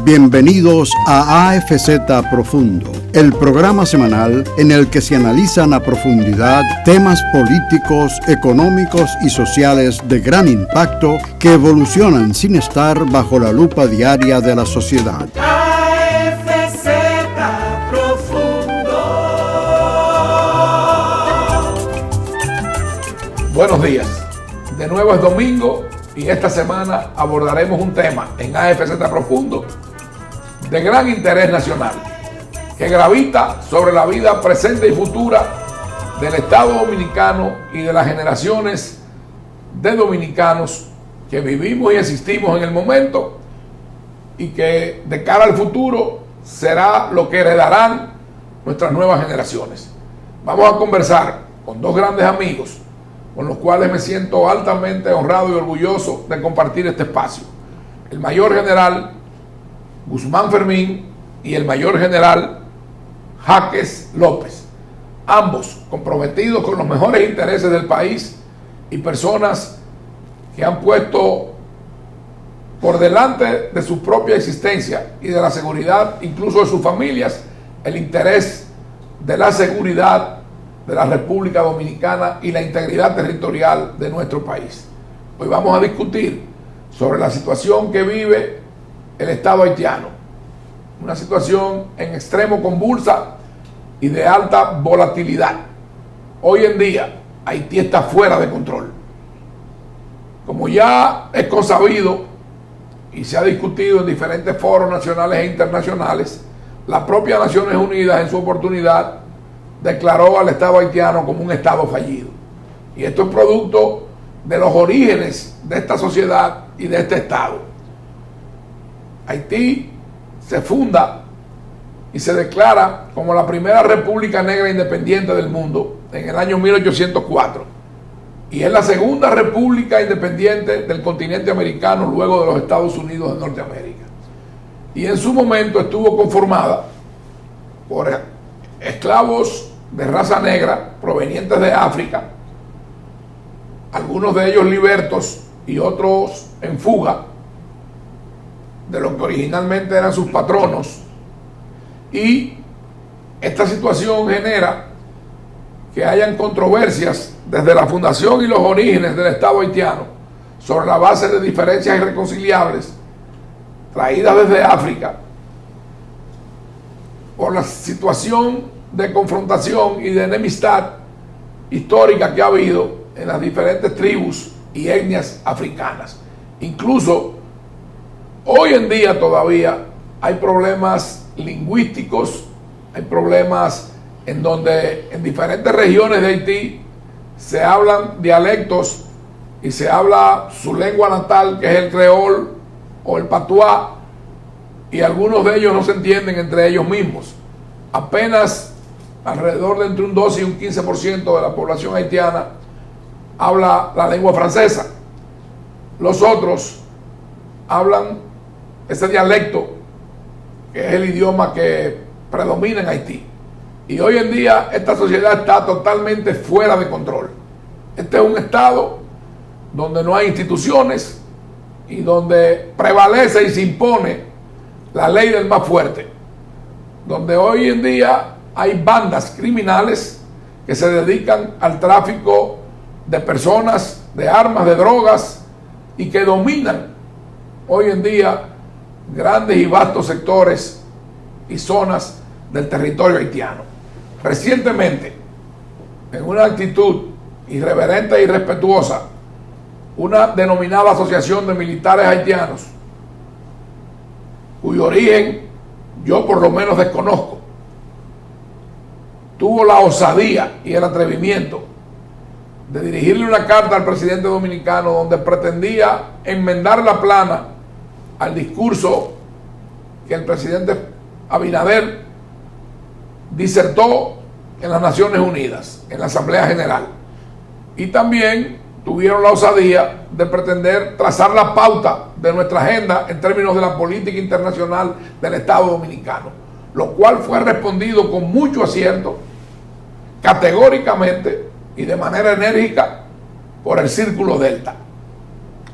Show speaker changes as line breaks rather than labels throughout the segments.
Bienvenidos a AFZ Profundo, el programa semanal en el que se analizan a profundidad temas políticos, económicos y sociales de gran impacto que evolucionan sin estar bajo la lupa diaria de la sociedad.
AFZ Profundo.
Buenos días. De nuevo es domingo y esta semana abordaremos un tema en AFZ Profundo de gran interés nacional, que gravita sobre la vida presente y futura del Estado Dominicano y de las generaciones de dominicanos que vivimos y existimos en el momento, y que de cara al futuro será lo que heredarán nuestras nuevas generaciones. Vamos a conversar con dos grandes amigos con los cuales me siento altamente honrado y orgulloso de compartir este espacio: el mayor general Guzmán Fermín y el mayor general Jaques López, ambos comprometidos con los mejores intereses del país y personas que han puesto por delante de su propia existencia y de la seguridad incluso de sus familias el interés de la seguridad de la República Dominicana y la integridad territorial de nuestro país. Hoy vamos a discutir sobre la situación que vive el Estado haitiano, una situación en extremo convulsa y de alta volatilidad. Hoy en día Haití está fuera de control. Como ya es consabido y se ha discutido en diferentes foros nacionales e internacionales, la propia Naciones Unidas en su oportunidad declaró al Estado haitiano como un Estado fallido. Y esto es producto de los orígenes de esta sociedad y de este Estado. Haití se funda y se declara como la primera república negra independiente del mundo en el año 1804. Y es la segunda república independiente del continente americano luego de los Estados Unidos de Norteamérica. Y en su momento estuvo conformada por esclavos de raza negra provenientes de África, algunos de ellos libertos y otros en fuga de lo que originalmente eran sus patronos. Y esta situación genera que hayan controversias desde la fundación y los orígenes del Estado haitiano sobre la base de diferencias irreconciliables traídas desde África por la situación de confrontación y de enemistad histórica que ha habido en las diferentes tribus y etnias africanas. Incluso hoy en día todavía hay problemas lingüísticos, hay problemas en donde en diferentes regiones de Haití se hablan dialectos y se habla su lengua natal, que es el creol o el patuá, y algunos de ellos no se entienden entre ellos mismos. Apenas alrededor de entre un 12 y un 15% de la población haitiana habla la lengua francesa. Los otros hablan ese dialecto, que es el idioma que predomina en Haití. Y hoy en día esta sociedad está totalmente fuera de control. Este es un estado donde no hay instituciones y donde prevalece y se impone la ley del más fuerte, donde hoy en día hay bandas criminales que se dedican al tráfico de personas, de armas, de drogas, y que dominan hoy en día grandes y vastos sectores y zonas del territorio haitiano. Recientemente, en una actitud irreverente e irrespetuosa, una denominada Asociación de Militares Haitianos, cuyo origen yo por lo menos desconozco, tuvo la osadía y el atrevimiento de dirigirle una carta al presidente dominicano donde pretendía enmendar la plana al discurso que el presidente Abinader disertó en las Naciones Unidas, en la Asamblea General. Y también tuvieron la osadía de pretender trazar la pauta de nuestra agenda en términos de la política internacional del Estado Dominicano, lo cual fue respondido con mucho acierto, categóricamente y de manera enérgica por el Círculo Delta,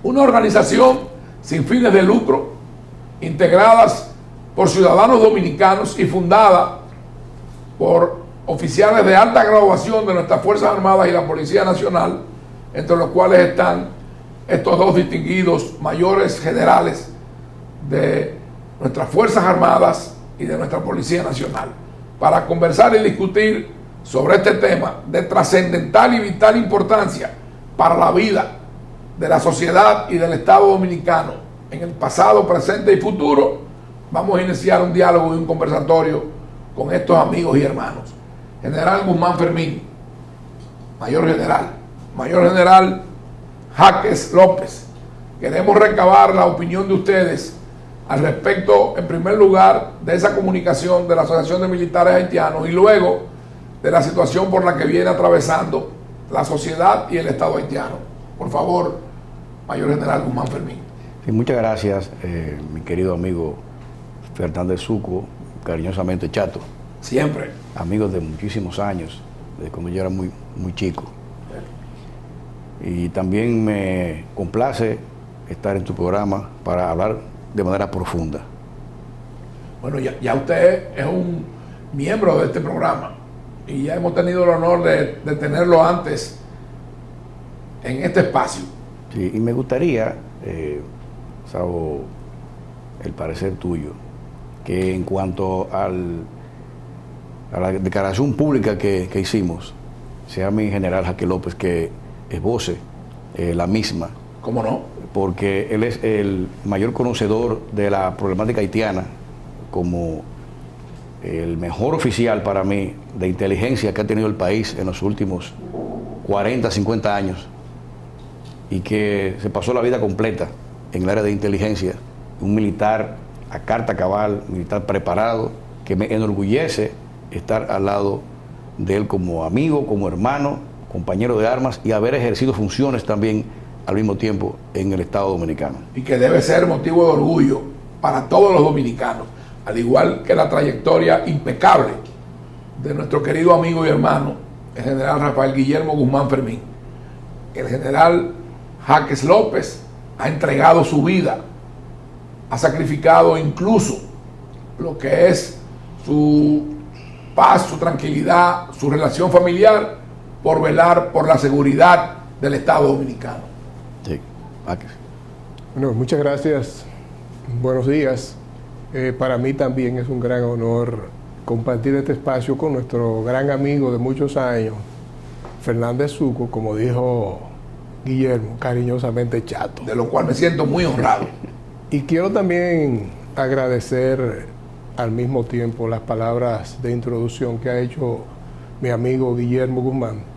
una organización sin fines de lucro integradas por ciudadanos dominicanos y fundada por oficiales de alta graduación de nuestras Fuerzas Armadas y la Policía Nacional, entre los cuales están estos dos distinguidos mayores generales de nuestras Fuerzas Armadas y de nuestra Policía Nacional, para conversar y discutir sobre este tema de trascendental y vital importancia para la vida de la sociedad y del Estado dominicano en el pasado, presente y futuro. Vamos a iniciar un diálogo y un conversatorio con estos amigos y hermanos. General Guzmán Fermín, Mayor General Jaques López, queremos recabar la opinión de ustedes al respecto, en primer lugar, de esa comunicación de la Asociación de Militares Haitianos y luego de la situación por la que viene atravesando la sociedad y el Estado haitiano. Por favor, Mayor General Guzmán Fermín.
Sí, muchas gracias, mi querido amigo Fernández Succo, cariñosamente Chato.
Siempre.
Amigos de muchísimos años, desde cuando yo era muy chico. Y también me complace estar en tu programa para hablar de manera profunda.
Bueno, ya usted es un miembro de este programa y ya hemos tenido el honor de tenerlo antes en este espacio.
Sí, y me gustaría, salvo el parecer tuyo, que en cuanto a la declaración pública que hicimos, sea mi general Jaques López que esboce la misma.
¿Cómo no?
Porque él es el mayor conocedor de la problemática haitiana, como el mejor oficial para mí de inteligencia que ha tenido el país en los últimos 40, 50 años, y que se pasó la vida completa en el área de inteligencia, un militar a carta cabal, militar preparado, que me enorgullece estar al lado de él como amigo, como hermano, compañero de armas y haber ejercido funciones también al mismo tiempo en el Estado dominicano. Y
que debe ser motivo de orgullo para todos los dominicanos, al igual que la trayectoria impecable de nuestro querido amigo y hermano, el general Rafael Guillermo Guzmán Fermín. El general Jaques López ha entregado su vida, ha sacrificado incluso lo que es su paz, su tranquilidad, su relación familiar, por velar por la seguridad del Estado dominicano.
Sí, Jaques.
Bueno, muchas gracias. Buenos días. Para mí también es un gran honor compartir este espacio con nuestro gran amigo de muchos años, Fernández Succo, como dijo Guillermo, cariñosamente Chato.
De lo cual me siento muy honrado.
Y quiero también agradecer al mismo tiempo las palabras de introducción que ha hecho mi amigo Guillermo Guzmán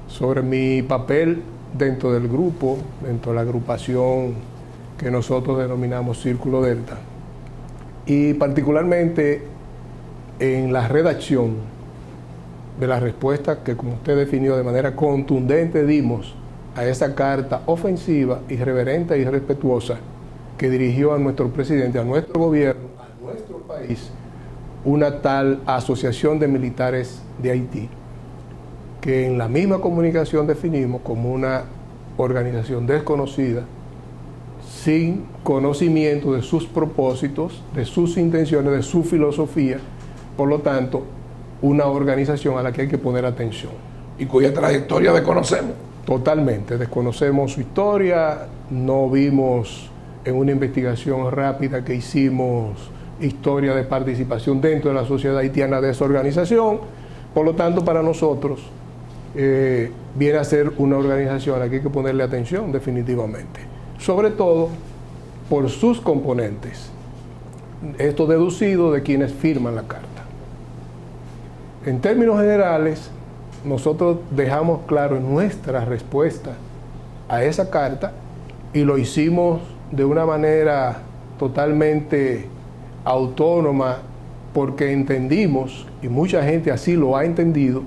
sobre mi papel dentro del grupo, dentro de la agrupación que nosotros denominamos Círculo Delta, y particularmente en la redacción de la respuesta que, como usted definió de manera contundente, dimos a esa carta ofensiva, irreverente y respetuosa que dirigió a nuestro presidente, a nuestro gobierno, a nuestro país, una tal Asociación de Militares de Haití, que en la misma comunicación definimos como una organización desconocida, sin conocimiento de sus propósitos, de sus intenciones, de su filosofía, por lo tanto, una organización a la que hay que poner atención.
Y cuya trayectoria desconocemos.
Totalmente, desconocemos su historia, no vimos en una investigación rápida que hicimos historia de participación dentro de la sociedad haitiana de esa organización, por lo tanto, para nosotros viene a ser una organización a la que hay que ponerle atención definitivamente, sobre todo por sus componentes, esto deducido de quienes firman la carta. En términos generales, nosotros dejamos claro en nuestra respuesta a esa carta, y lo hicimos de una manera totalmente autónoma, porque entendimos, y mucha gente así lo ha entendido,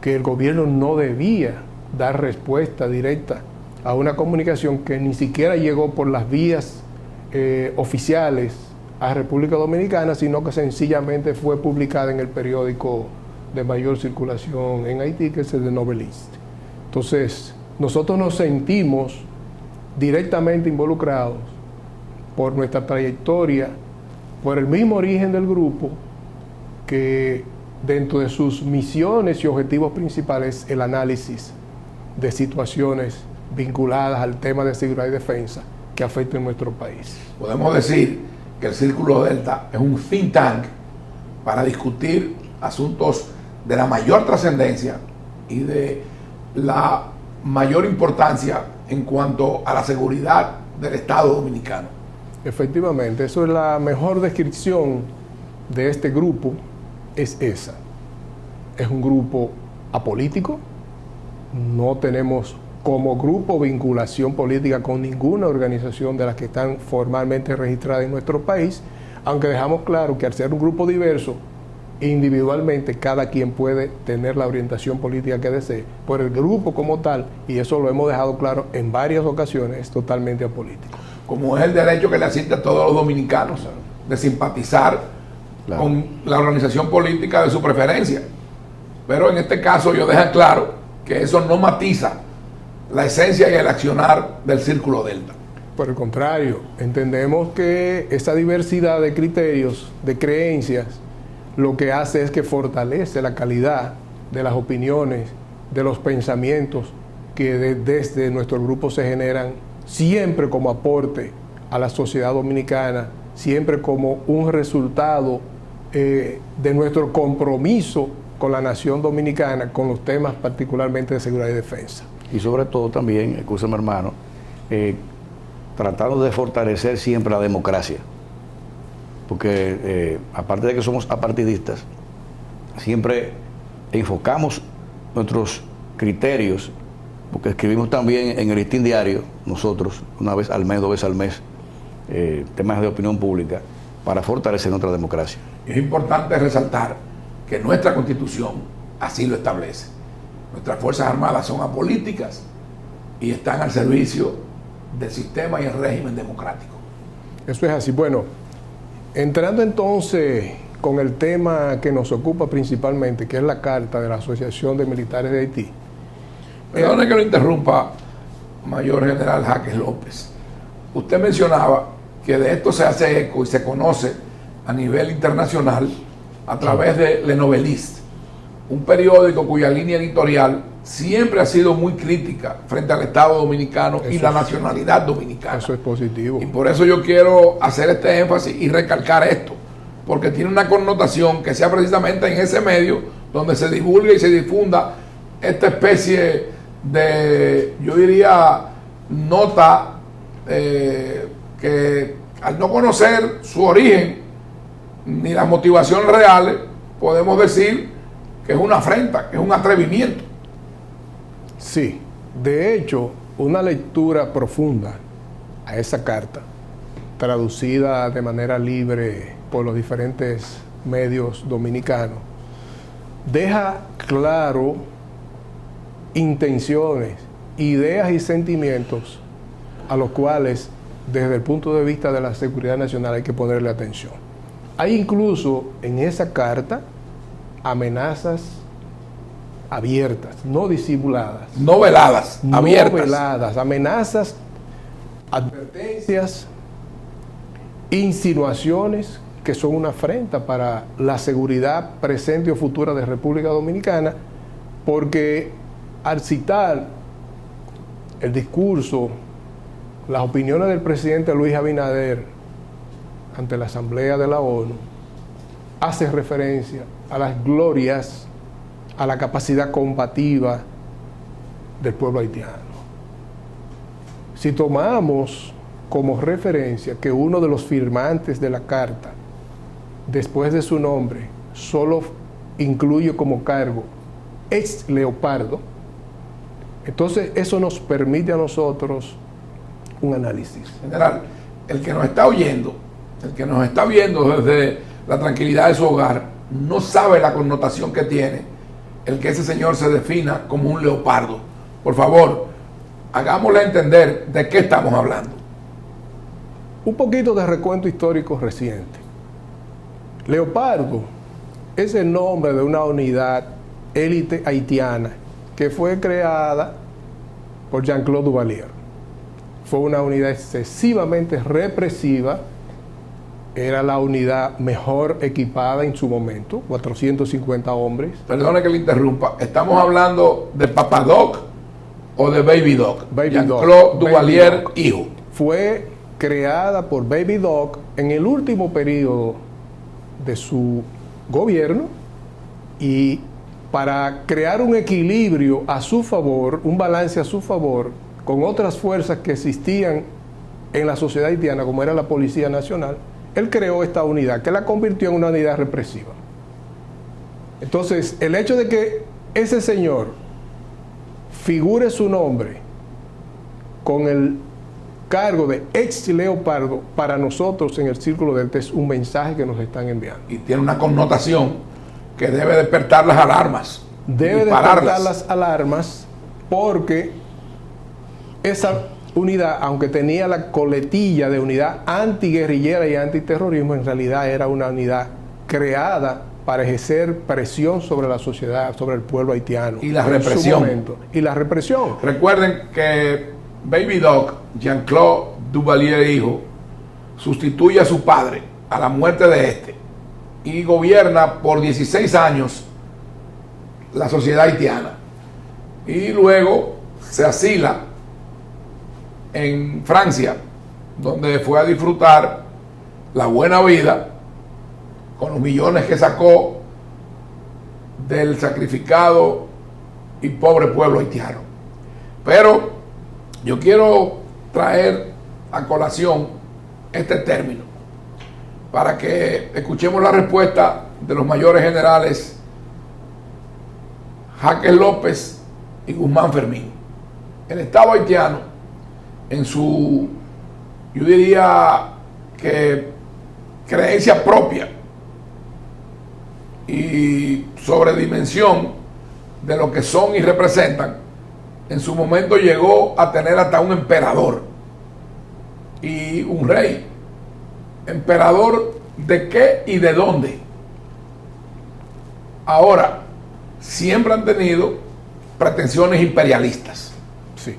que el gobierno no debía dar respuesta directa a una comunicación que ni siquiera llegó por las vías oficiales a República Dominicana, sino que sencillamente fue publicada en el periódico de mayor circulación en Haití, que es el The Novelist. Entonces, nosotros nos sentimos directamente involucrados por nuestra trayectoria por el mismo origen del grupo, que dentro de sus misiones y objetivos principales el análisis de situaciones vinculadas al tema de seguridad y defensa que afecten nuestro país.
Podemos decir que el Círculo Delta es un think tank para discutir asuntos de la mayor trascendencia y de la mayor importancia en cuanto a la seguridad del Estado dominicano.
Efectivamente, eso es la mejor descripción de este grupo, es esa. Es un grupo apolítico, no tenemos como grupo vinculación política con ninguna organización de las que están formalmente registradas en nuestro país, aunque dejamos claro que al ser un grupo diverso, individualmente cada quien puede tener la orientación política que desee, pero el grupo como tal, y eso lo hemos dejado claro en varias ocasiones, es totalmente apolítico.
Como es el derecho que le asiste a todos los dominicanos de simpatizar con la organización política de su preferencia. Pero en este caso ellos dejan claro que eso no matiza la esencia y el accionar del Círculo Delta.
Por el contrario, entendemos que esa diversidad de criterios, de creencias, lo que hace es que fortalece la calidad de las opiniones, de los pensamientos que desde nuestro grupo se generan, siempre como aporte a la sociedad dominicana, siempre como un resultado de nuestro compromiso con la nación dominicana, con los temas particularmente de seguridad y defensa.
Y sobre todo también, escúchame hermano, tratando de fortalecer siempre la democracia. Porque aparte de que somos apartidistas, siempre enfocamos nuestros criterios, porque escribimos también en el Listín Diario, nosotros, una vez al mes, 2 veces al mes, temas de opinión pública, para fortalecer nuestra democracia.
Es importante resaltar que nuestra Constitución así lo establece. Nuestras Fuerzas Armadas son apolíticas y están al servicio del sistema y el régimen democrático.
Eso es así. Bueno, entrando entonces con el tema que nos ocupa principalmente, que es la carta de la Asociación de Militares de Haití.
Perdone que lo interrumpa, Mayor General Jaques López. Usted mencionaba que de esto se hace eco y se conoce a nivel internacional a través de Le Noveliste, un periódico cuya línea editorial siempre ha sido muy crítica frente al Estado dominicano y la nacionalidad dominicana.
Eso es positivo.
Y por eso yo quiero hacer este énfasis y recalcar esto, porque tiene una connotación que sea precisamente en ese medio donde se divulgue y se difunda esta especie de, yo diría, nota que al no conocer su origen ni las motivaciones reales, podemos decir que es una afrenta, que es un atrevimiento.
Sí, de hecho, una lectura profunda a esa carta, traducida de manera libre por los diferentes medios dominicanos, deja claro intenciones, ideas y sentimientos a los cuales, desde el punto de vista de la seguridad nacional, hay que ponerle atención. Hay incluso en esa carta amenazas abiertas, no disimuladas.
No veladas, abiertas.
No veladas, amenazas, advertencias, insinuaciones que son una afrenta para la seguridad presente o futura de República Dominicana, porque al citar el discurso, las opiniones del presidente Luis Abinader ante la Asamblea de la ONU, hace referencia a las glorias, a la capacidad combativa del pueblo haitiano. Si tomamos como referencia que uno de los firmantes de la carta, después de su nombre, solo incluye como cargo ex Leopardo, entonces eso nos permite a nosotros un análisis.
General, el que nos está oyendo, el que nos está viendo desde la tranquilidad de su hogar, no sabe la connotación que tiene el que ese señor se defina como un leopardo. Por favor, hagámosle entender de qué estamos hablando.
Un poquito de recuento histórico reciente. Leopardo es el nombre de una unidad élite haitiana que fue creada por Jean-Claude Duvalier. Fue una unidad excesivamente represiva era la unidad mejor equipada en su momento, 450 hombres.
Perdone que le interrumpa. ¿Estamos hablando de Papa Doc o de Baby Doc?
Baby
Jean-Claude
Doc.
Duvalier,
Baby Doc.
hijo.
Fue creada por Baby Doc en el último periodo de su gobierno y para crear un equilibrio a su favor, un balance a su favor, con otras fuerzas que existían en la sociedad haitiana, como era la Policía Nacional, él creó esta unidad, que la convirtió en una unidad represiva. Entonces, el hecho de que ese señor figure su nombre con el cargo de ex leopardo, para nosotros en el Círculo Delta es un mensaje que nos están enviando.
Y tiene una connotación que debe despertar las alarmas.
Debe despertar las alarmas porque esa unidad, aunque tenía la coletilla de unidad antiguerrillera y antiterrorismo, en realidad era una unidad creada para ejercer presión sobre la sociedad, sobre el pueblo haitiano.
Y la
en
represión.
su momento. Y la represión.
Recuerden que Baby Doc, Jean-Claude Duvalier, hijo, sustituye a su padre a la muerte de este y gobierna por 16 años la sociedad haitiana. Y luego se asila en Francia, donde fue a disfrutar la buena vida con los millones que sacó del sacrificado y pobre pueblo haitiano. Pero yo quiero traer a colación este término para que escuchemos la respuesta de los mayores generales Jaques López y Guzmán Fermín. El Estado haitiano, en su, yo diría que creencia propia y sobredimensión de lo que son y representan, en su momento llegó a tener hasta un emperador y un rey. ¿Emperador de qué y de dónde? Ahora, siempre han tenido pretensiones imperialistas.
Sí.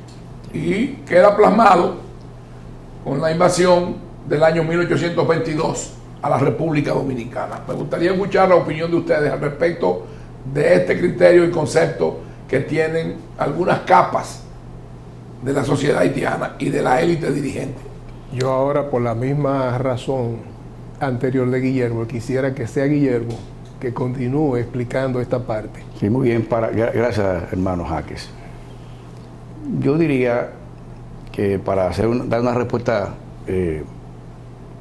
Y queda plasmado con la invasión del año 1822 a la República Dominicana. Me gustaría escuchar la opinión de ustedes al respecto de este criterio y concepto que tienen algunas capas de la sociedad haitiana y de la élite dirigente.
Yo ahora, por la misma razón anterior de Guillermo, quisiera que sea Guillermo que continúe explicando esta parte.
Sí, muy bien, gracias, hermano Jaques. Yo diría que para dar una respuesta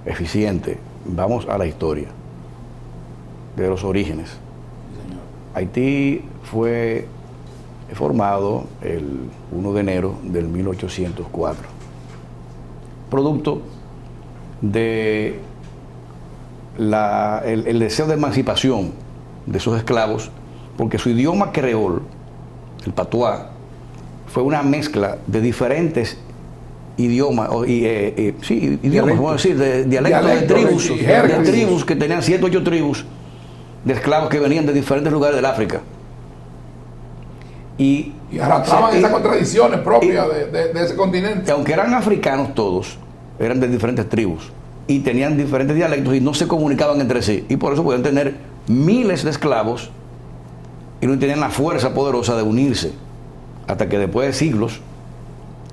eficiente, vamos a la historia de los orígenes. Haití fue formado el 1 de enero del 1804, producto de el deseo de emancipación de esos esclavos, porque su idioma creol, el patuá, fue una mezcla de diferentes idiomas, idiomas, vamos a decir, de dialectos de tribus que tenían 7 o 8 tribus de esclavos que venían de diferentes lugares del África. Y
arrastraban esas contradicciones propias de ese continente.
Aunque eran africanos todos, eran de diferentes tribus y tenían diferentes dialectos y no se comunicaban entre sí. Y por eso podían tener miles de esclavos y no tenían la fuerza poderosa de unirse. Hasta que después de siglos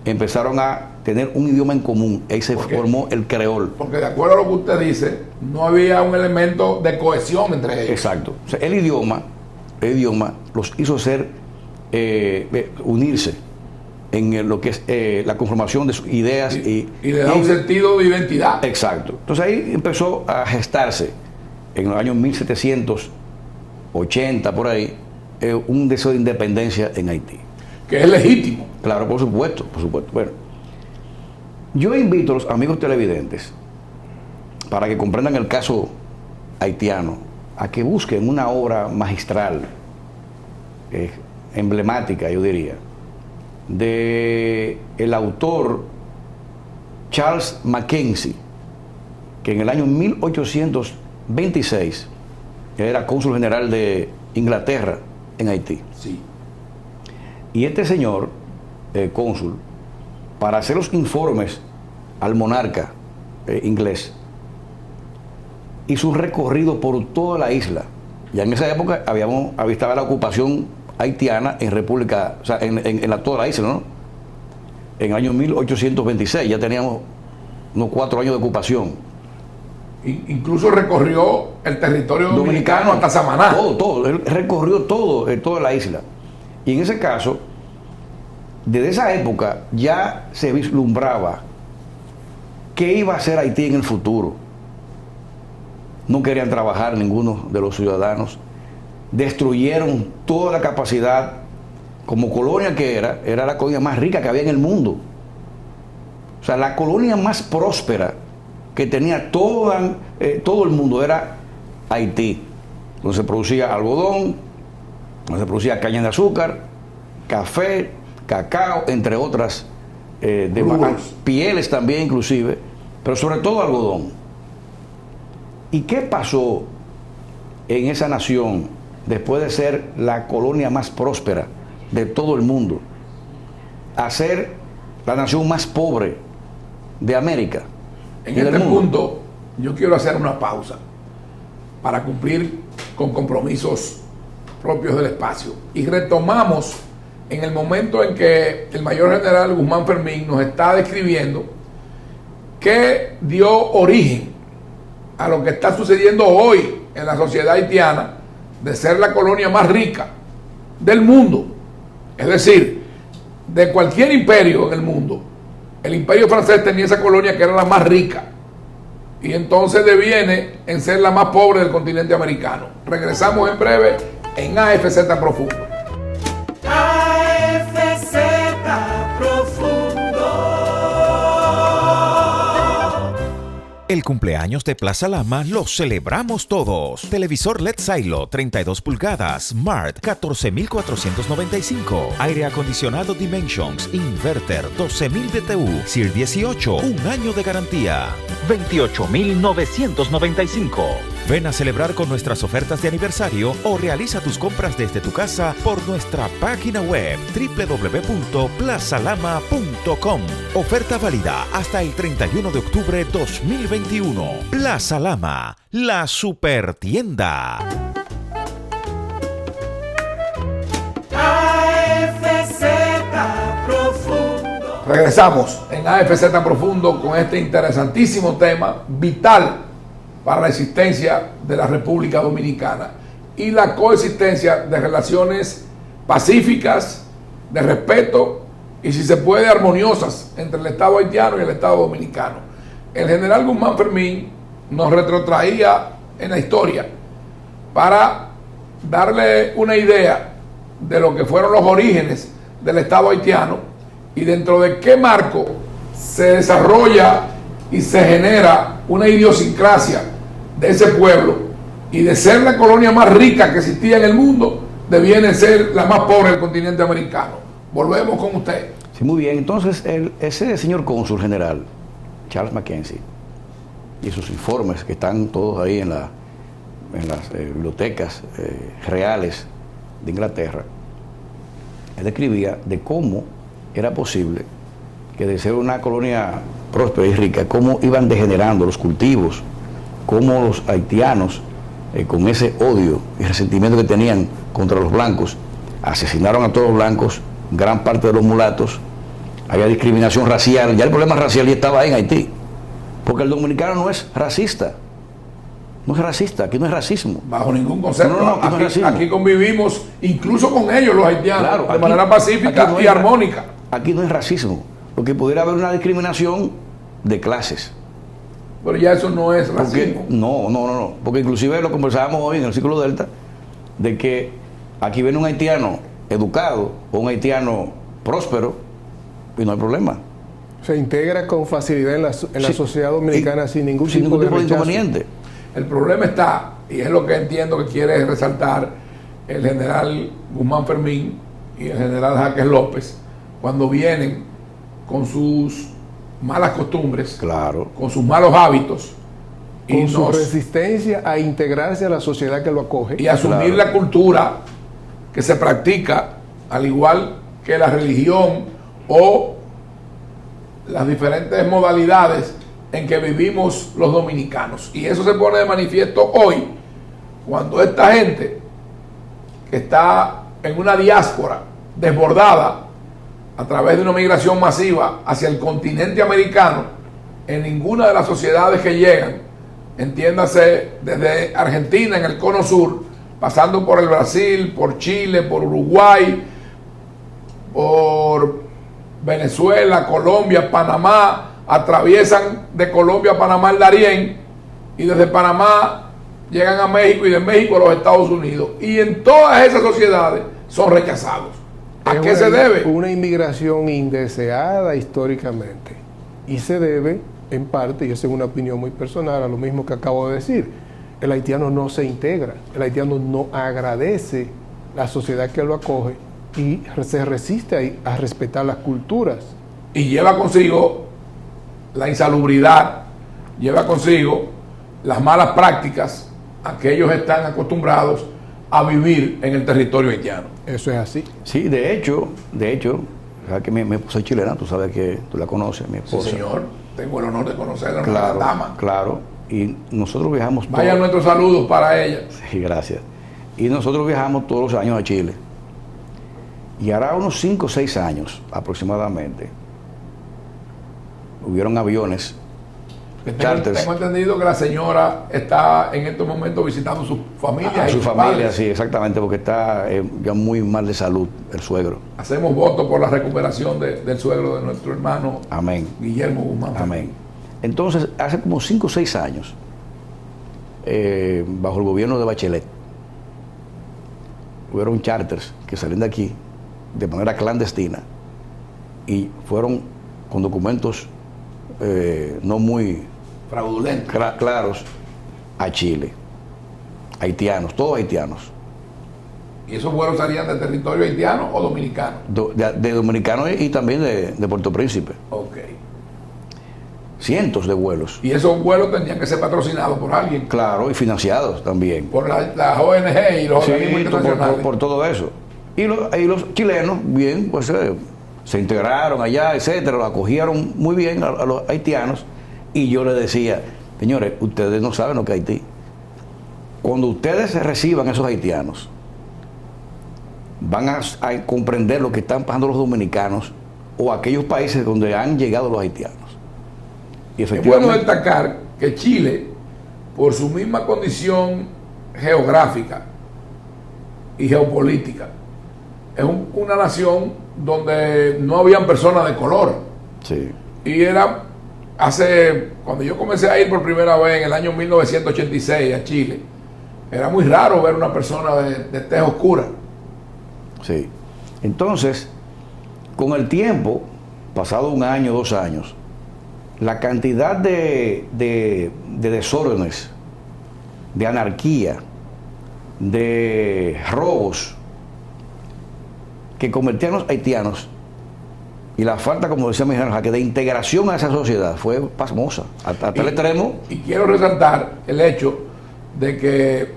empezaron a tener un idioma en común. Ahí se formó el creol.
Porque de acuerdo a lo que usted dice, no había un elemento de cohesión entre ellos.
Exacto. O sea, el idioma los hizo unirse en lo que es la conformación de sus ideas
y le da un sentido de identidad.
Exacto. Entonces ahí empezó a gestarse en los años 1780 por ahí un deseo de independencia en Haití.
Que es legítimo.
Claro, por supuesto, por supuesto. Bueno, yo invito a los amigos televidentes, para que comprendan el caso haitiano, a que busquen una obra magistral, emblemática, yo diría, de el autor Charles Mackenzie, que en el año 1826 era cónsul general de Inglaterra en Haití.
Sí.
Y este señor, cónsul, para hacer los informes al monarca inglés, hizo un recorrido por toda la isla. Ya en esa época estaba la ocupación haitiana en República, o sea, toda la isla, ¿no? En el año 1826 ya teníamos unos 4 años de ocupación.
Incluso recorrió el territorio dominicano hasta Samaná.
Todo. Él recorrió toda la isla. Y en ese caso, desde esa época ya se vislumbraba qué iba a hacer Haití en el futuro. No querían trabajar ninguno de los ciudadanos. Destruyeron toda la capacidad, como colonia que era la colonia más rica que había en el mundo. O sea, la colonia más próspera que tenía todo el mundo era Haití, donde se producía algodón, donde se producía caña de azúcar, café, cacao, entre otras, pieles también inclusive, pero sobre todo algodón. ¿Y qué pasó en esa nación después de ser la colonia más próspera de todo el mundo a ser la nación más pobre de América?
En este punto, yo quiero hacer una pausa para cumplir con compromisos propios del espacio. Y retomamos en el momento en que el mayor general Guzmán Fermín nos está describiendo qué dio origen a lo que está sucediendo hoy en la sociedad haitiana de ser la colonia más rica del mundo. Es decir, de cualquier imperio en el mundo. El imperio francés tenía esa colonia que era la más rica y entonces deviene en ser la más pobre del continente americano. Regresamos en breve en AFZ Profundo.
AFZ Profundo.
El cumpleaños de Plaza Lama lo celebramos todos. Televisor LED Silo 32 pulgadas, Smart 14,495. Aire acondicionado Dimensions, Inverter 12,000 BTU, SIR 18, un año de garantía. 28,995. Ven a celebrar con nuestras ofertas de aniversario o realiza tus compras desde tu casa por nuestra página web www.plazalama.com. Oferta válida hasta el 31 de octubre 2021. Plaza Lama, la super tienda.
AFZ Profundo.
Regresamos en AFZ Profundo con este interesantísimo tema vital para la existencia de la República Dominicana y la coexistencia de relaciones pacíficas, de respeto y, si se puede, armoniosas entre el Estado haitiano y el Estado dominicano. El general Guzmán Fermín nos retrotraía en la historia para darle una idea de lo que fueron los orígenes del Estado haitiano y dentro de qué marco se desarrolla y se genera una idiosincrasia de ese pueblo, y de ser la colonia más rica que existía en el mundo, deviene ser la más pobre del continente americano. Volvemos con usted.
Sí, muy bien. Entonces, ese señor cónsul general, Charles Mackenzie, y sus informes que están todos ahí en las bibliotecas reales de Inglaterra, él escribía de cómo era posible que de ser una colonia próspera y rica, cómo iban degenerando los cultivos, cómo los haitianos, con ese odio y resentimiento que tenían contra los blancos, asesinaron a todos los blancos, gran parte de los mulatos, había discriminación racial. Ya el problema racial ya estaba ahí en Haití, porque el dominicano no es racista. No es racista, aquí no es racismo.
Bajo ningún concepto.
Aquí no es racismo.
Aquí convivimos incluso con ellos, los haitianos,
Claro,
de
aquí-
manera pacífica
aquí no
y
es-
armónica.
Aquí no es racismo, porque pudiera haber una discriminación de clases.
Pero ya eso no es
Porque,
racismo.
no, porque inclusive lo conversábamos hoy en el Círculo Delta, de que aquí viene un haitiano educado o un haitiano próspero y no hay problema.
Se integra con facilidad en la
Sí.
sociedad dominicana sin ningún
Sin
tipo
ningún tipo de
rechazo.
inconveniente.
El problema está, y es lo que entiendo que quiere resaltar el general Guzmán Fermín y el general Jaques López, cuando vienen con sus malas costumbres,
Claro.
con sus malos hábitos,
Con
y,
su
nos-
resistencia a integrarse a la sociedad que lo acoge.
y asumir
Claro.
la cultura que se practica, al igual que la religión o las diferentes modalidades en que vivimos los dominicanos. Y eso se pone de manifiesto hoy, cuando esta gente que está en una diáspora desbordada a través de una migración masiva hacia el continente americano, en ninguna de las sociedades que llegan, entiéndase desde Argentina en el cono sur, pasando por el Brasil, por Chile, por Uruguay, por Venezuela, Colombia, Panamá, atraviesan de Colombia a Panamá el Darién y desde Panamá llegan a México y de México a los Estados Unidos. Y en todas esas sociedades son rechazados. ¿A qué se debe?
Una inmigración indeseada históricamente. Y se debe, en parte, y esa es una opinión muy personal, a lo mismo que acabo de decir. El haitiano no se integra, el haitiano no agradece la sociedad que lo acoge y se resiste a respetar las culturas.
Y lleva consigo la insalubridad, lleva consigo las malas prácticas a que ellos están acostumbrados a vivir en el territorio haitiano.
Eso es así.
Sí, de hecho, sabes que mi esposa es chilena, tú sabes que tú la conoces, mi esposa.
Sí, señor, tengo el honor de conocerla,
Claro,
una dama.
claro. Y nosotros viajamos
Vaya nuestros saludos para ella.
Sí, gracias. Y nosotros viajamos todos los años a Chile. Y hará unos 5 o 6 años aproximadamente, hubieron aviones charters.
Tengo entendido que la señora está en estos momentos visitando su familia.
A
y
su
sus
familia,
padres.
sí, exactamente, porque está ya muy mal de salud el suegro.
Hacemos voto por la recuperación del suegro de nuestro hermano
Amén.
Guillermo Guzmán.
Amén. Entonces, hace como 5 o 6 años, bajo el gobierno de Bachelet, hubieron charters que salían de aquí de manera clandestina y fueron con documentos no muy
Fraudulento.
claros a Chile. Haitianos, todos haitianos.
¿Y esos vuelos salían del territorio haitiano o dominicano?
De dominicanos y también de Puerto Príncipe.
Ok.
Cientos de vuelos.
Y esos vuelos tenían que ser patrocinados por alguien.
Claro, y financiados también.
Por las ONG y los
Sí,
organismos internacionales.
por todo eso. Y los chilenos, bien, pues se integraron allá, etcétera, lo acogieron muy bien a los haitianos. Y yo les decía, señores, ustedes no saben lo que es Haití. Cuando ustedes reciban a esos haitianos, van a comprender lo que están pasando los dominicanos o aquellos países donde han llegado los haitianos. Y
Es bueno destacar que Chile, por su misma condición geográfica y geopolítica, es una nación donde no habían personas de color.
Sí.
Y era cuando yo comencé a ir por primera vez en el año 1986 a Chile, era muy raro ver una persona de tez oscura.
Sí. Entonces, con el tiempo, pasado 1 año, 2 años, la cantidad de desórdenes, de anarquía, de robos que cometían los haitianos y la falta, como decía mi general, de integración a esa sociedad fue pasmosa, hasta el extremo.
Y quiero resaltar el hecho de que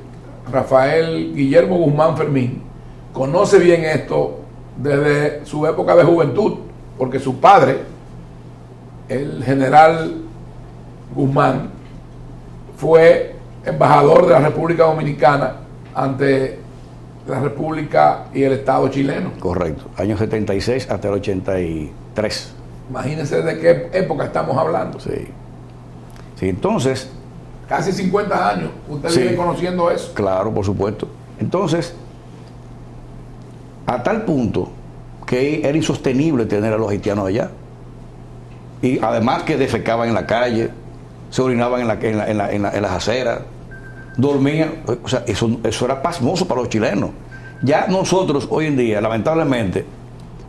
Rafael Guillermo Guzmán Fermín conoce bien esto desde su época de juventud, porque su padre, el general Guzmán, fue embajador de la República Dominicana ante la República y el Estado chileno.
Correcto, años 76 hasta el 83.
Imagínense de qué época estamos hablando.
Sí. Sí, entonces,
Casi 50 años, usted
Sí.
viene conociendo eso.
claro, por supuesto. Entonces, a tal punto que era insostenible tener a los haitianos allá. Y además que defecaban en la calle, se orinaban en las aceras, dormían. O sea, eso era pasmoso para los chilenos. Ya nosotros hoy en día, lamentablemente,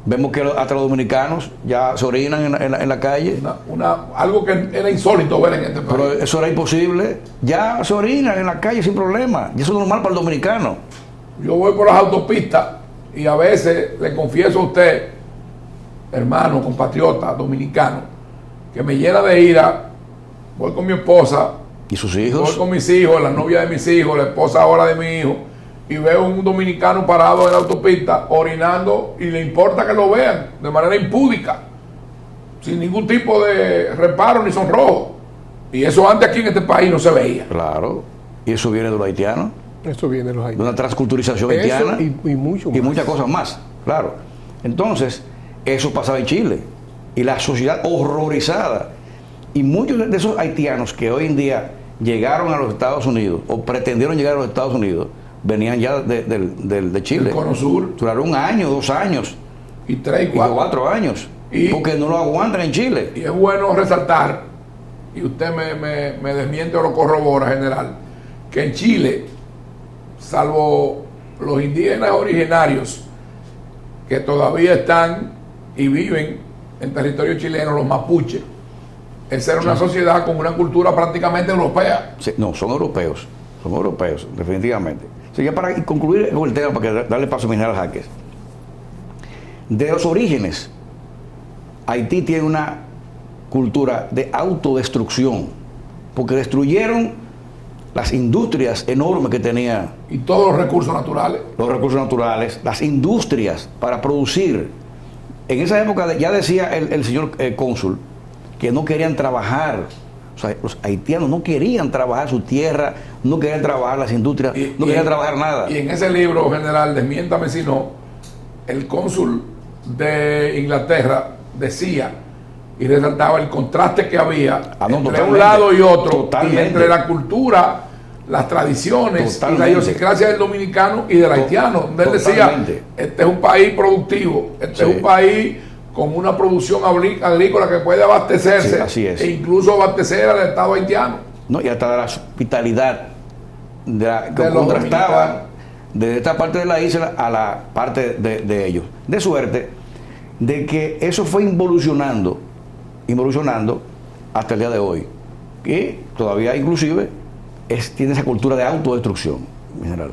vemos que hasta los dominicanos ya se orinan en la calle.
Algo que era insólito ver en este país.
Pero eso era imposible. Ya se orinan en la calle sin problema. Y eso es normal para el dominicano.
Yo voy por las autopistas y a veces le confieso a usted, hermano, compatriota, dominicano, que me llena de ira. Voy con mi esposa,
Y sus
voy
hijos.
con mis hijos, la novia de mis hijos, la esposa ahora de mi hijo, y veo un dominicano parado en la autopista orinando y le importa que lo vean de manera impúdica, sin ningún tipo de reparo ni sonrojo. Y eso antes aquí en este país no se veía.
Claro. Y eso viene de los haitianos,
Eso viene de los
de
haitianos.
una transculturización
Eso
haitiana
y mucho más.
y muchas cosas más, claro. Entonces, eso pasaba en Chile. Y la sociedad horrorizada. Y muchos de esos haitianos que hoy en día llegaron a los Estados Unidos o pretendieron llegar a los Estados Unidos, venían ya de Chile.
El Cono Sur.
Duraron 1 año, 2 años,
Y 3 y
y
4.
4 años.
Y-
porque no lo aguantan en Chile.
Y es bueno resaltar, y usted me desmiente o lo corrobora, general, que en Chile, salvo los indígenas originarios que todavía están y viven en territorio chileno, los mapuches, esa era una sociedad con una cultura prácticamente europea.
Sí, no, son europeos, definitivamente. O sea, ya para concluir con el tema, para darle paso a mi general Jaques, de los orígenes, Haití tiene una cultura de autodestrucción, porque destruyeron las industrias enormes que tenía,
Y todos los recursos naturales.
los recursos naturales, las industrias para producir. En esa época ya decía el señor cónsul que no querían trabajar. O sea, los haitianos no querían trabajar su tierra, no querían trabajar las industrias, no querían trabajar nada.
Y en ese libro, general, desmiéntame si no, el cónsul de Inglaterra decía y resaltaba el contraste que había entre un
totalmente,
lado y otro,
totalmente.
y entre la cultura, las tradiciones
Totalmente.
y la idiosincrasia del dominicano y del haitiano, donde él decía,
Totalmente.
este es un país productivo, este
Sí.
es un país con una producción agrícola que puede abastecerse
Sí, así es.
e incluso abastecer al Estado haitiano.
¿No? Y hasta la hospitalidad que
De los
contrastaba
dominicanos.
de esta parte de la isla a la parte de ellos. De suerte de que eso fue involucionando hasta el día de hoy. Que todavía inclusive tiene esa cultura de autodestrucción, mi general.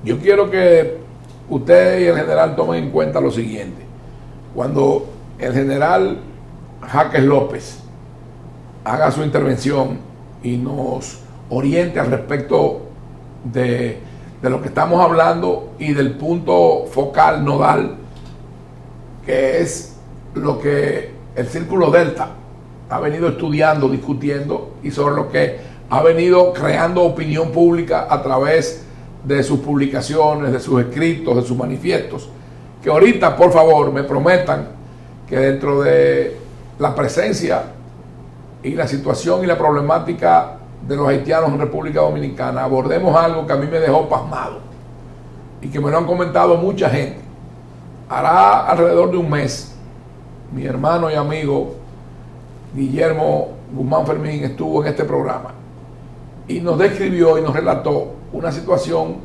Yo quiero que usted y el general tomen en cuenta lo siguiente. Cuando el general Jaques López haga su intervención y nos oriente al respecto de lo que estamos hablando y del punto focal nodal, que es lo que el Círculo Delta ha venido estudiando, discutiendo y sobre lo que ha venido creando opinión pública a través de sus publicaciones, de sus escritos, de sus manifiestos, que ahorita, por favor, me prometan que dentro de la presencia y la situación y la problemática de los haitianos en República Dominicana abordemos algo que a mí me dejó pasmado y que me lo han comentado mucha gente. Hará alrededor de un mes, mi hermano y amigo Guillermo Guzmán Fermín estuvo en este programa y nos describió y nos relató una situación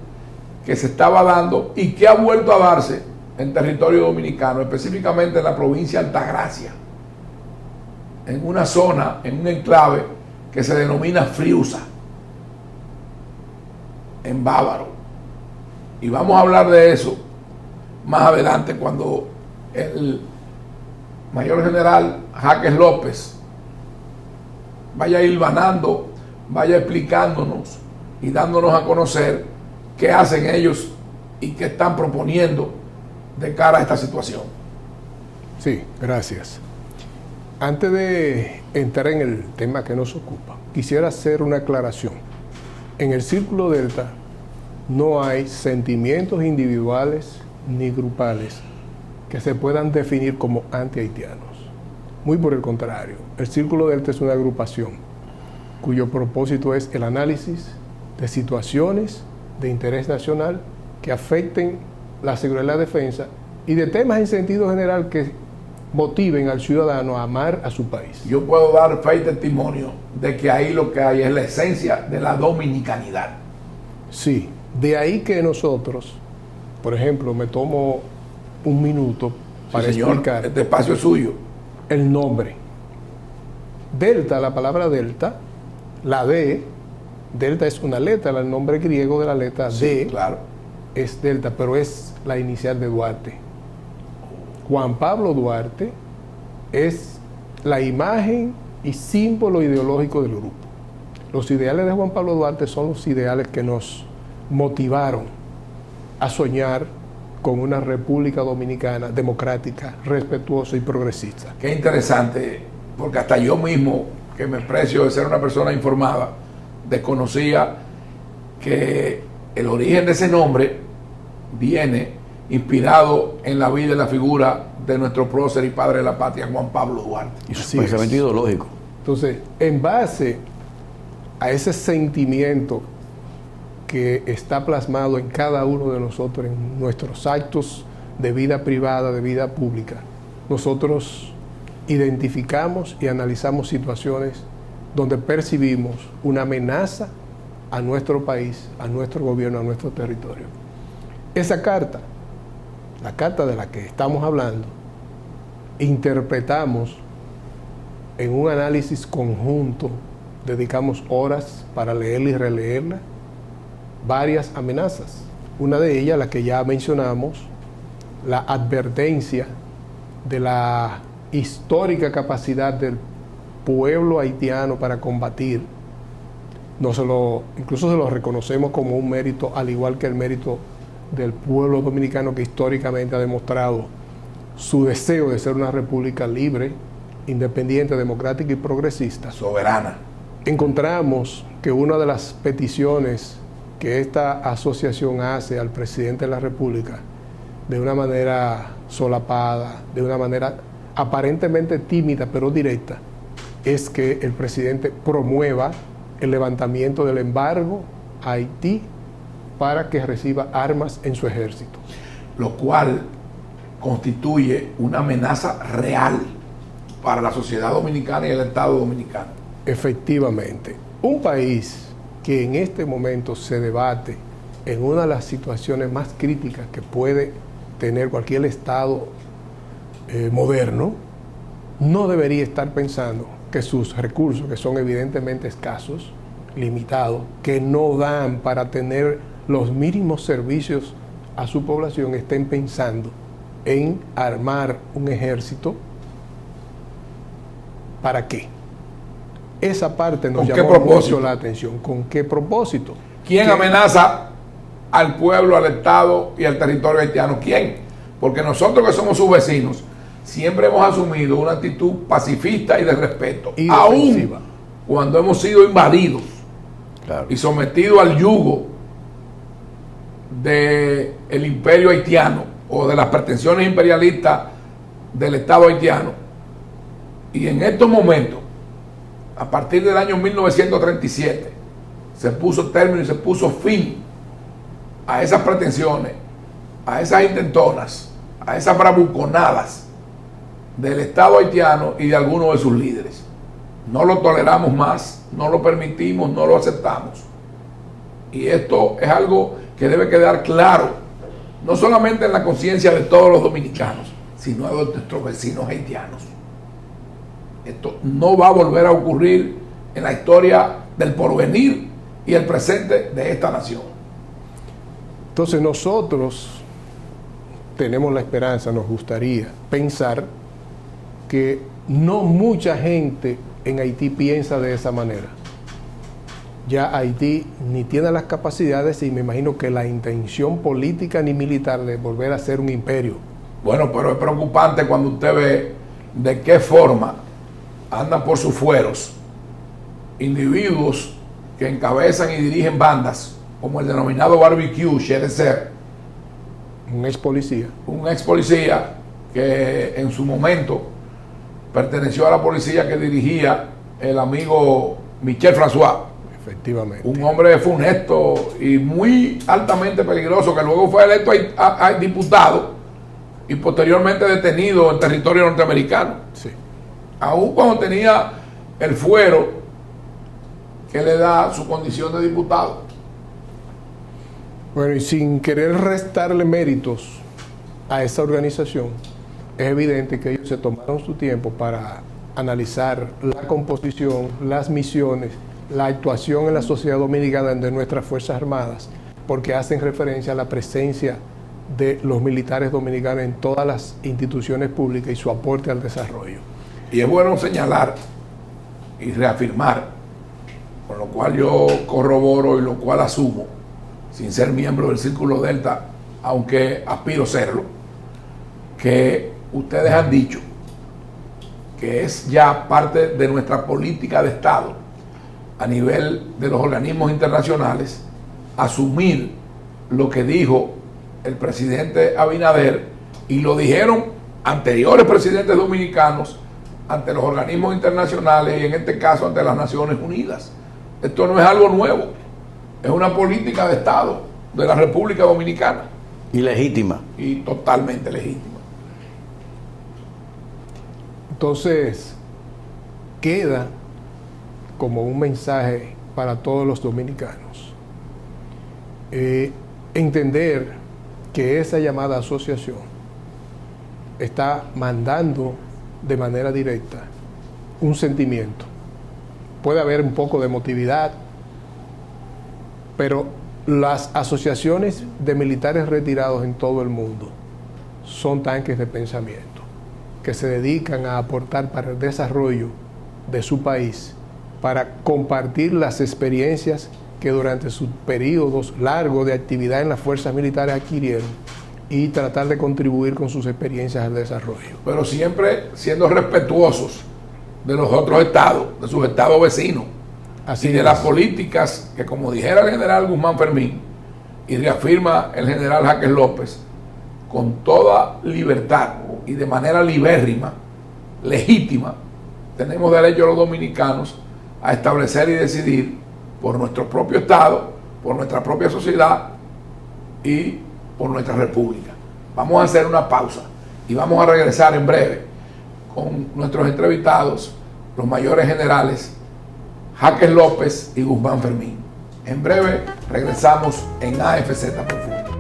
que se estaba dando y que ha vuelto a darse en territorio dominicano, específicamente en la provincia de Altagracia, en una zona, en un enclave que se denomina Friusa, en Bávaro. Y vamos a hablar de eso más adelante cuando el mayor general Jaques López vaya hilvanando, vaya explicándonos y dándonos a conocer qué hacen ellos y qué están proponiendo de cara a esta situación.
Sí, gracias. Antes de entrar en el tema que nos ocupa, quisiera hacer una aclaración. En el Círculo Delta no hay sentimientos individuales ni grupales que se puedan definir como anti-haitianos. Muy por el contrario, el Círculo Delta es una agrupación cuyo propósito es el análisis de situaciones de interés nacional que afecten la seguridad y la defensa y de temas en sentido general que motiven al ciudadano a amar a su país.
Yo puedo dar fe y testimonio de que ahí lo que hay es la esencia de la dominicanidad.
Sí, de ahí que nosotros, por ejemplo, me tomo un minuto para
Sí, señor,
explicar
este espacio es suyo.
el nombre. Delta, la palabra delta, la D, delta es una letra, el nombre griego de la letra D
Claro.
es delta, pero es la inicial de Duarte. Juan Pablo Duarte es la imagen y símbolo ideológico del grupo. Los ideales de Juan Pablo Duarte son los ideales que nos motivaron a soñar con una República Dominicana democrática, respetuosa y progresista.
Qué interesante, porque hasta yo mismo que me precio de ser una persona informada, desconocía que el origen de ese nombre viene inspirado en la vida y la figura de nuestro prócer y padre de la patria, Juan Pablo Duarte.
Y su pensamiento ideológico.
Entonces, en base a ese sentimiento que está plasmado en cada uno de nosotros, en nuestros actos de vida privada, de vida pública, nosotros identificamos y analizamos situaciones donde percibimos una amenaza a nuestro país, a nuestro gobierno, a nuestro territorio. Esa carta, la carta de la que estamos hablando, interpretamos en un análisis conjunto, dedicamos horas para leerla y releerla, varias amenazas. Una de ellas, la que ya mencionamos, la advertencia de la histórica capacidad del pueblo haitiano para combatir. Incluso se lo reconocemos como un mérito, al igual que el mérito del pueblo dominicano, que históricamente ha demostrado su deseo de ser una república libre, independiente, democrática y progresista.
Soberana.
Encontramos que una de las peticiones que esta asociación hace al presidente de la República, de una manera solapada, de una manera aparentemente tímida pero directa, es que el presidente promueva el levantamiento del embargo a Haití para que reciba armas en su ejército.
Lo cual constituye una amenaza real para la sociedad dominicana y el Estado dominicano.
Efectivamente, un país que en este momento se debate en una de las situaciones más críticas que puede tener cualquier Estado moderno, no debería estar pensando que sus recursos, que son evidentemente escasos, limitados, que no dan para tener los mínimos servicios a su población, estén pensando en armar un ejército. ¿Para qué? Esa parte nos llamó mucho la atención. ¿Con qué propósito?
¿Quién amenaza al pueblo, al Estado y al territorio haitiano? ¿Quién? Porque nosotros, que somos sus vecinos, siempre hemos asumido una actitud pacifista y de respeto,
y
aún cuando hemos sido invadidos, claro, y sometidos al yugo del imperio haitiano o de las pretensiones imperialistas del Estado haitiano. Y en estos momentos, a partir del año 1937, se puso término y se puso fin a esas pretensiones, a esas intentonas, a esas bravuconadas del Estado haitiano y de algunos de sus líderes. No lo toleramos más, no lo permitimos, no lo aceptamos. Y esto es algo que debe quedar claro, no solamente en la conciencia de todos los dominicanos, sino de nuestros vecinos haitianos. Esto no va a volver a ocurrir en la historia del porvenir y el presente de esta nación.
Entonces nosotros tenemos la esperanza, nos gustaría pensar que no mucha gente en Haití piensa de esa manera. Ya Haití ni tiene las capacidades y me imagino que la intención política ni militar de volver a ser un imperio.
Bueno, pero es preocupante cuando usted ve de qué forma andan por sus fueros individuos que encabezan y dirigen bandas, como el denominado Barbecue Cherecer,
un ex policía.
Un ex policía que en su momento perteneció a la policía que dirigía el amigo Michel François.
Efectivamente.
Un hombre funesto y muy altamente peligroso, que luego fue electo a diputado y posteriormente detenido en territorio norteamericano.
Sí.
Aún cuando tenía el fuero que le da su condición de diputado.
Bueno, y sin querer restarle méritos a esa organización, es evidente que ellos se tomaron su tiempo para analizar la composición, las misiones, la actuación en la sociedad dominicana de nuestras Fuerzas Armadas, porque hacen referencia a la presencia de los militares dominicanos en todas las instituciones públicas y su aporte al desarrollo.
Y es bueno señalar y reafirmar, con lo cual yo corroboro y lo cual asumo, sin ser miembro del Círculo Delta, aunque aspiro a serlo, que ustedes han dicho que es ya parte de nuestra política de Estado a nivel de los organismos internacionales, asumir lo que dijo el presidente Abinader y lo dijeron anteriores presidentes dominicanos ante los organismos internacionales y en este caso ante las Naciones Unidas. Esto no es algo nuevo, es una política de Estado de la República Dominicana.
Y legítima.
Y totalmente legítima.
Entonces, queda como un mensaje para todos los dominicanos entender que esa llamada asociación está mandando de manera directa un sentimiento. Puede haber un poco de emotividad, pero las asociaciones de militares retirados en todo el mundo son tanques de pensamiento que se dedican a aportar para el desarrollo de su país, para compartir las experiencias que durante sus periodos largos de actividad en las fuerzas militares adquirieron y tratar de contribuir con sus experiencias al desarrollo.
Pero siempre siendo respetuosos de los otros estados, de sus estados vecinos.
Así
y de
es.
las políticas que, como dijera el general Guzmán Fermín y reafirma el general Jaques López, con toda libertad y de manera libérrima, legítima, tenemos derecho los dominicanos a establecer y decidir por nuestro propio Estado, por nuestra propia sociedad y por nuestra república. Vamos a hacer una pausa y vamos a regresar en breve con nuestros entrevistados, los mayores generales Jaques López y Guzmán Fermín. En breve regresamos en AFZ Profundo.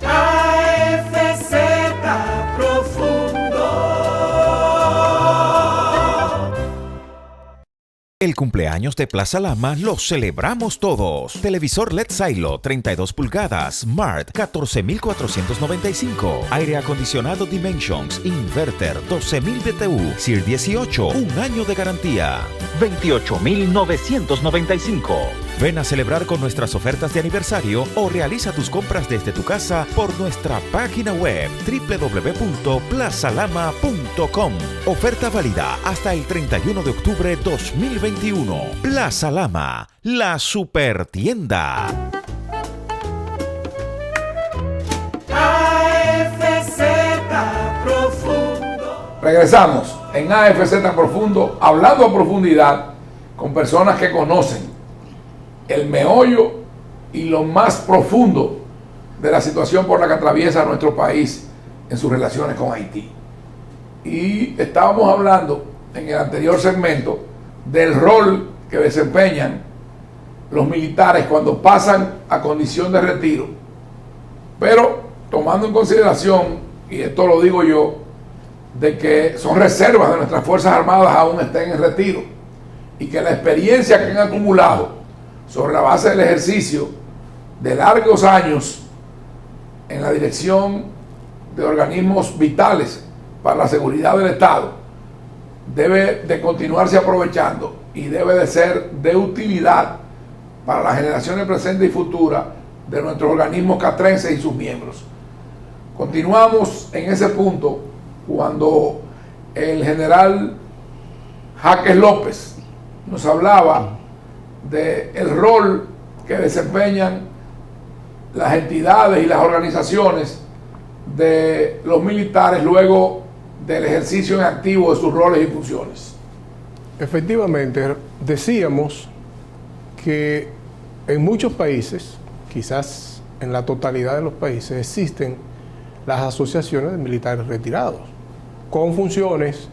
AFZ Profundo.
El cumpleaños de Plaza Lama lo celebramos todos. Televisor LED Silo 32 pulgadas, Smart 14,495. Aire acondicionado Dimensions, Inverter 12,000 BTU, SIR 18, un año de garantía. 28,995. Ven a celebrar con nuestras ofertas de aniversario o realiza tus compras desde tu casa por nuestra página web www.plazalama.com. Oferta válida hasta el 31 de octubre 2021. Plaza Lama, la supertienda.
AFZ Profundo.
Regresamos en AFZ Profundo, hablando a profundidad con personas que conocen el meollo y lo más profundo de la situación por la que atraviesa nuestro país en sus relaciones con Haití. Y estábamos hablando en el anterior segmento del rol que desempeñan los militares cuando pasan a condición de retiro, pero tomando en consideración, y esto lo digo yo, de que son reservas de nuestras Fuerzas Armadas aún estén en retiro y que la experiencia que han acumulado sobre la base del ejercicio de largos años en la dirección de organismos vitales para la seguridad del Estado debe de continuarse aprovechando y debe de ser de utilidad para las generaciones presentes y futuras de nuestros organismos castrenses y sus miembros. Continuamos en ese punto cuando el general Jaques López nos hablaba del rol que desempeñan las entidades y las organizaciones de los militares luego del ejercicio en activo de sus roles y funciones.
Efectivamente, decíamos que en muchos países, quizás en la totalidad de los países, existen las asociaciones de militares retirados, con funciones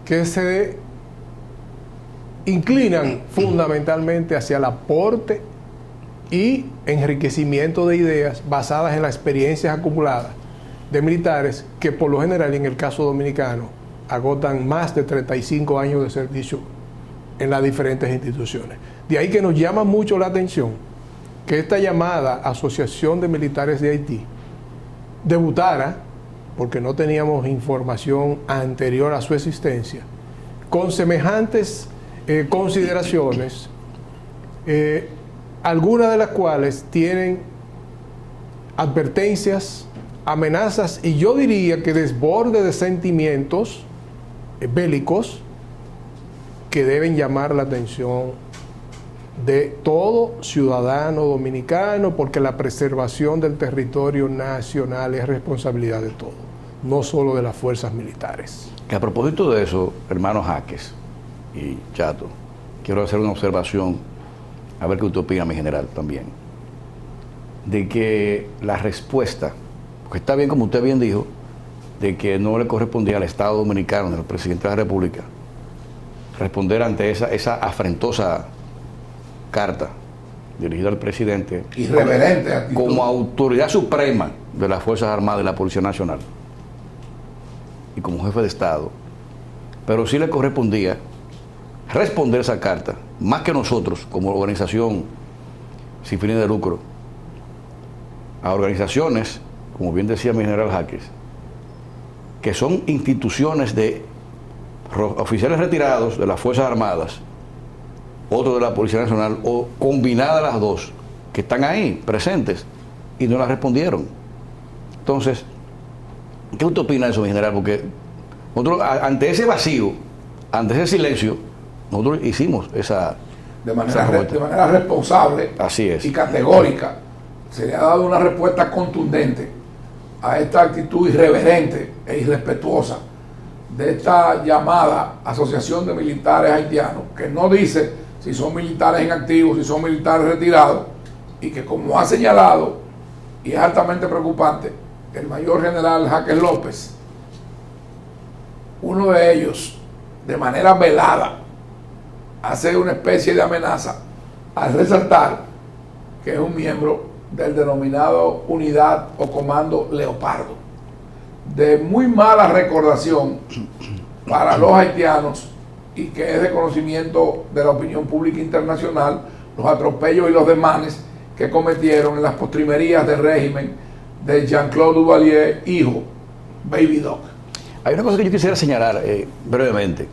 que se inclinan fundamentalmente hacia el aporte y enriquecimiento de ideas basadas en las experiencias acumuladas de militares que por lo general, en el caso dominicano, agotan más de 35 años de servicio en las diferentes instituciones. De ahí que nos llama mucho la atención que esta llamada Asociación de Militares de Haití debutara, porque no teníamos información anterior a su existencia, con semejantes consideraciones, algunas de las cuales tienen advertencias, amenazas y yo diría que desborde de sentimientos bélicos que deben llamar la atención de todo ciudadano dominicano, porque la preservación del territorio nacional es responsabilidad de todos, no solo de las fuerzas militares.
Que a propósito de eso, hermanos Jaques y Chato, quiero hacer una observación, a ver qué usted opina, mi general, también, de que la respuesta, porque está bien, como usted bien dijo, de que no le correspondía al Estado Dominicano, al presidente de la República, responder ante esa afrentosa carta dirigida al presidente
Irreverente actitud.
como autoridad suprema de las Fuerzas Armadas y la Policía Nacional y como jefe de Estado, pero sí le correspondía responder esa carta, más que nosotros como organización sin fines de lucro, a organizaciones, como bien decía mi general Jaques, que son instituciones de oficiales retirados de las Fuerzas Armadas, otro de la Policía Nacional, o combinadas las dos, que están ahí, presentes, y no las respondieron. Entonces, ¿qué usted opina de eso, mi general? Porque nosotros, ante ese vacío, ante ese silencio, nosotros hicimos esa
de manera responsable.
Así es.
Y categórica. Se le ha dado una respuesta contundente a esta actitud irreverente e irrespetuosa de esta llamada Asociación de Militares Haitianos, que no dice si son militares en activo, si son militares retirados, y que, como ha señalado, y es altamente preocupante, el mayor general Jaques López, uno de ellos, de manera velada, hace una especie de amenaza al resaltar que es un miembro del denominado Unidad o Comando Leopardo, de muy mala recordación para los haitianos, y que es de conocimiento de la opinión pública internacional los atropellos y los desmanes que cometieron en las postrimerías del régimen de Jean-Claude Duvalier, hijo, Baby Doc.
Hay una cosa que yo quisiera señalar brevemente.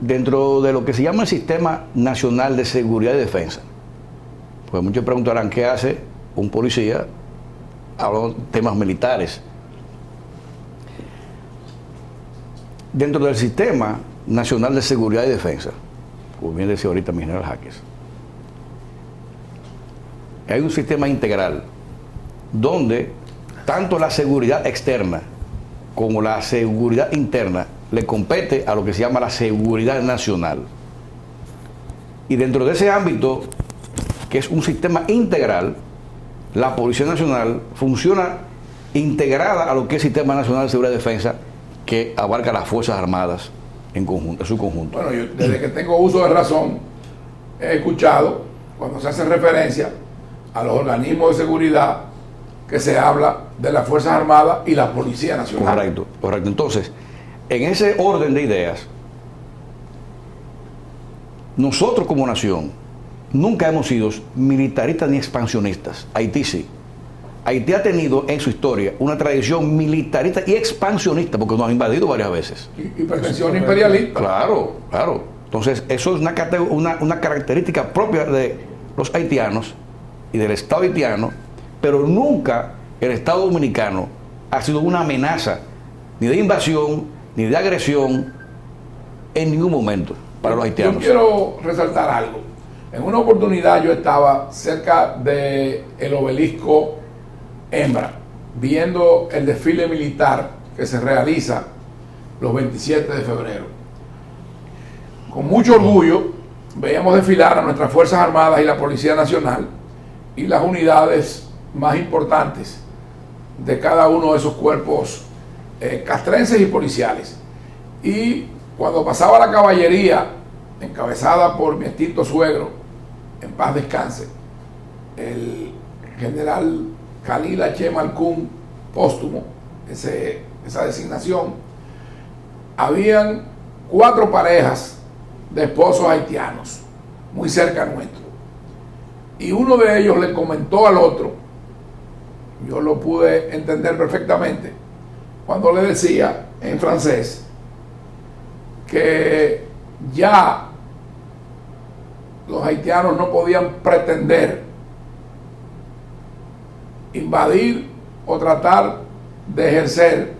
Dentro de lo que se llama el Sistema Nacional de Seguridad y Defensa, pues muchos preguntarán qué hace un policía hablando de temas militares. Dentro del Sistema Nacional de Seguridad y Defensa, como bien decía ahorita mi general Jaques, hay un sistema integral donde tanto la seguridad externa como la seguridad interna le compete a lo que se llama la seguridad nacional. Y dentro de ese ámbito, que es un sistema integral, la Policía Nacional funciona integrada a lo que es el Sistema Nacional de Seguridad y Defensa, que abarca las Fuerzas Armadas en conjunto, en su conjunto.
Bueno, yo desde que tengo uso de razón he escuchado cuando se hace referencia a los organismos de seguridad que se habla de las Fuerzas Armadas y la Policía Nacional.
Correcto, correcto. Entonces, en ese orden de ideas, nosotros como nación nunca hemos sido militaristas ni expansionistas. Haití sí. Haití ha tenido en su historia una tradición militarista y expansionista, porque nos ha invadido varias veces.
Y pretensión imperialista.
Claro, claro. Entonces, eso es una característica propia de los haitianos y del Estado haitiano, pero nunca el Estado dominicano ha sido una amenaza ni de invasión, ni de agresión, en ningún momento para los haitianos.
Yo quiero resaltar algo. En una oportunidad yo estaba cerca del obelisco Hembra, viendo el desfile militar que se realiza los 27 de febrero. Con mucho orgullo veíamos desfilar a nuestras Fuerzas Armadas y la Policía Nacional y las unidades más importantes de cada uno de esos cuerpos castrenses y policiales. Y cuando pasaba la caballería, encabezada por mi extinto suegro, en paz descanse, el general Khalil H. Malcún póstumo, esa designación, habían 4 parejas de esposos haitianos muy cerca nuestro, y uno de ellos le comentó al otro, yo lo pude entender perfectamente, cuando le decía en francés que ya los haitianos no podían pretender invadir o tratar de ejercer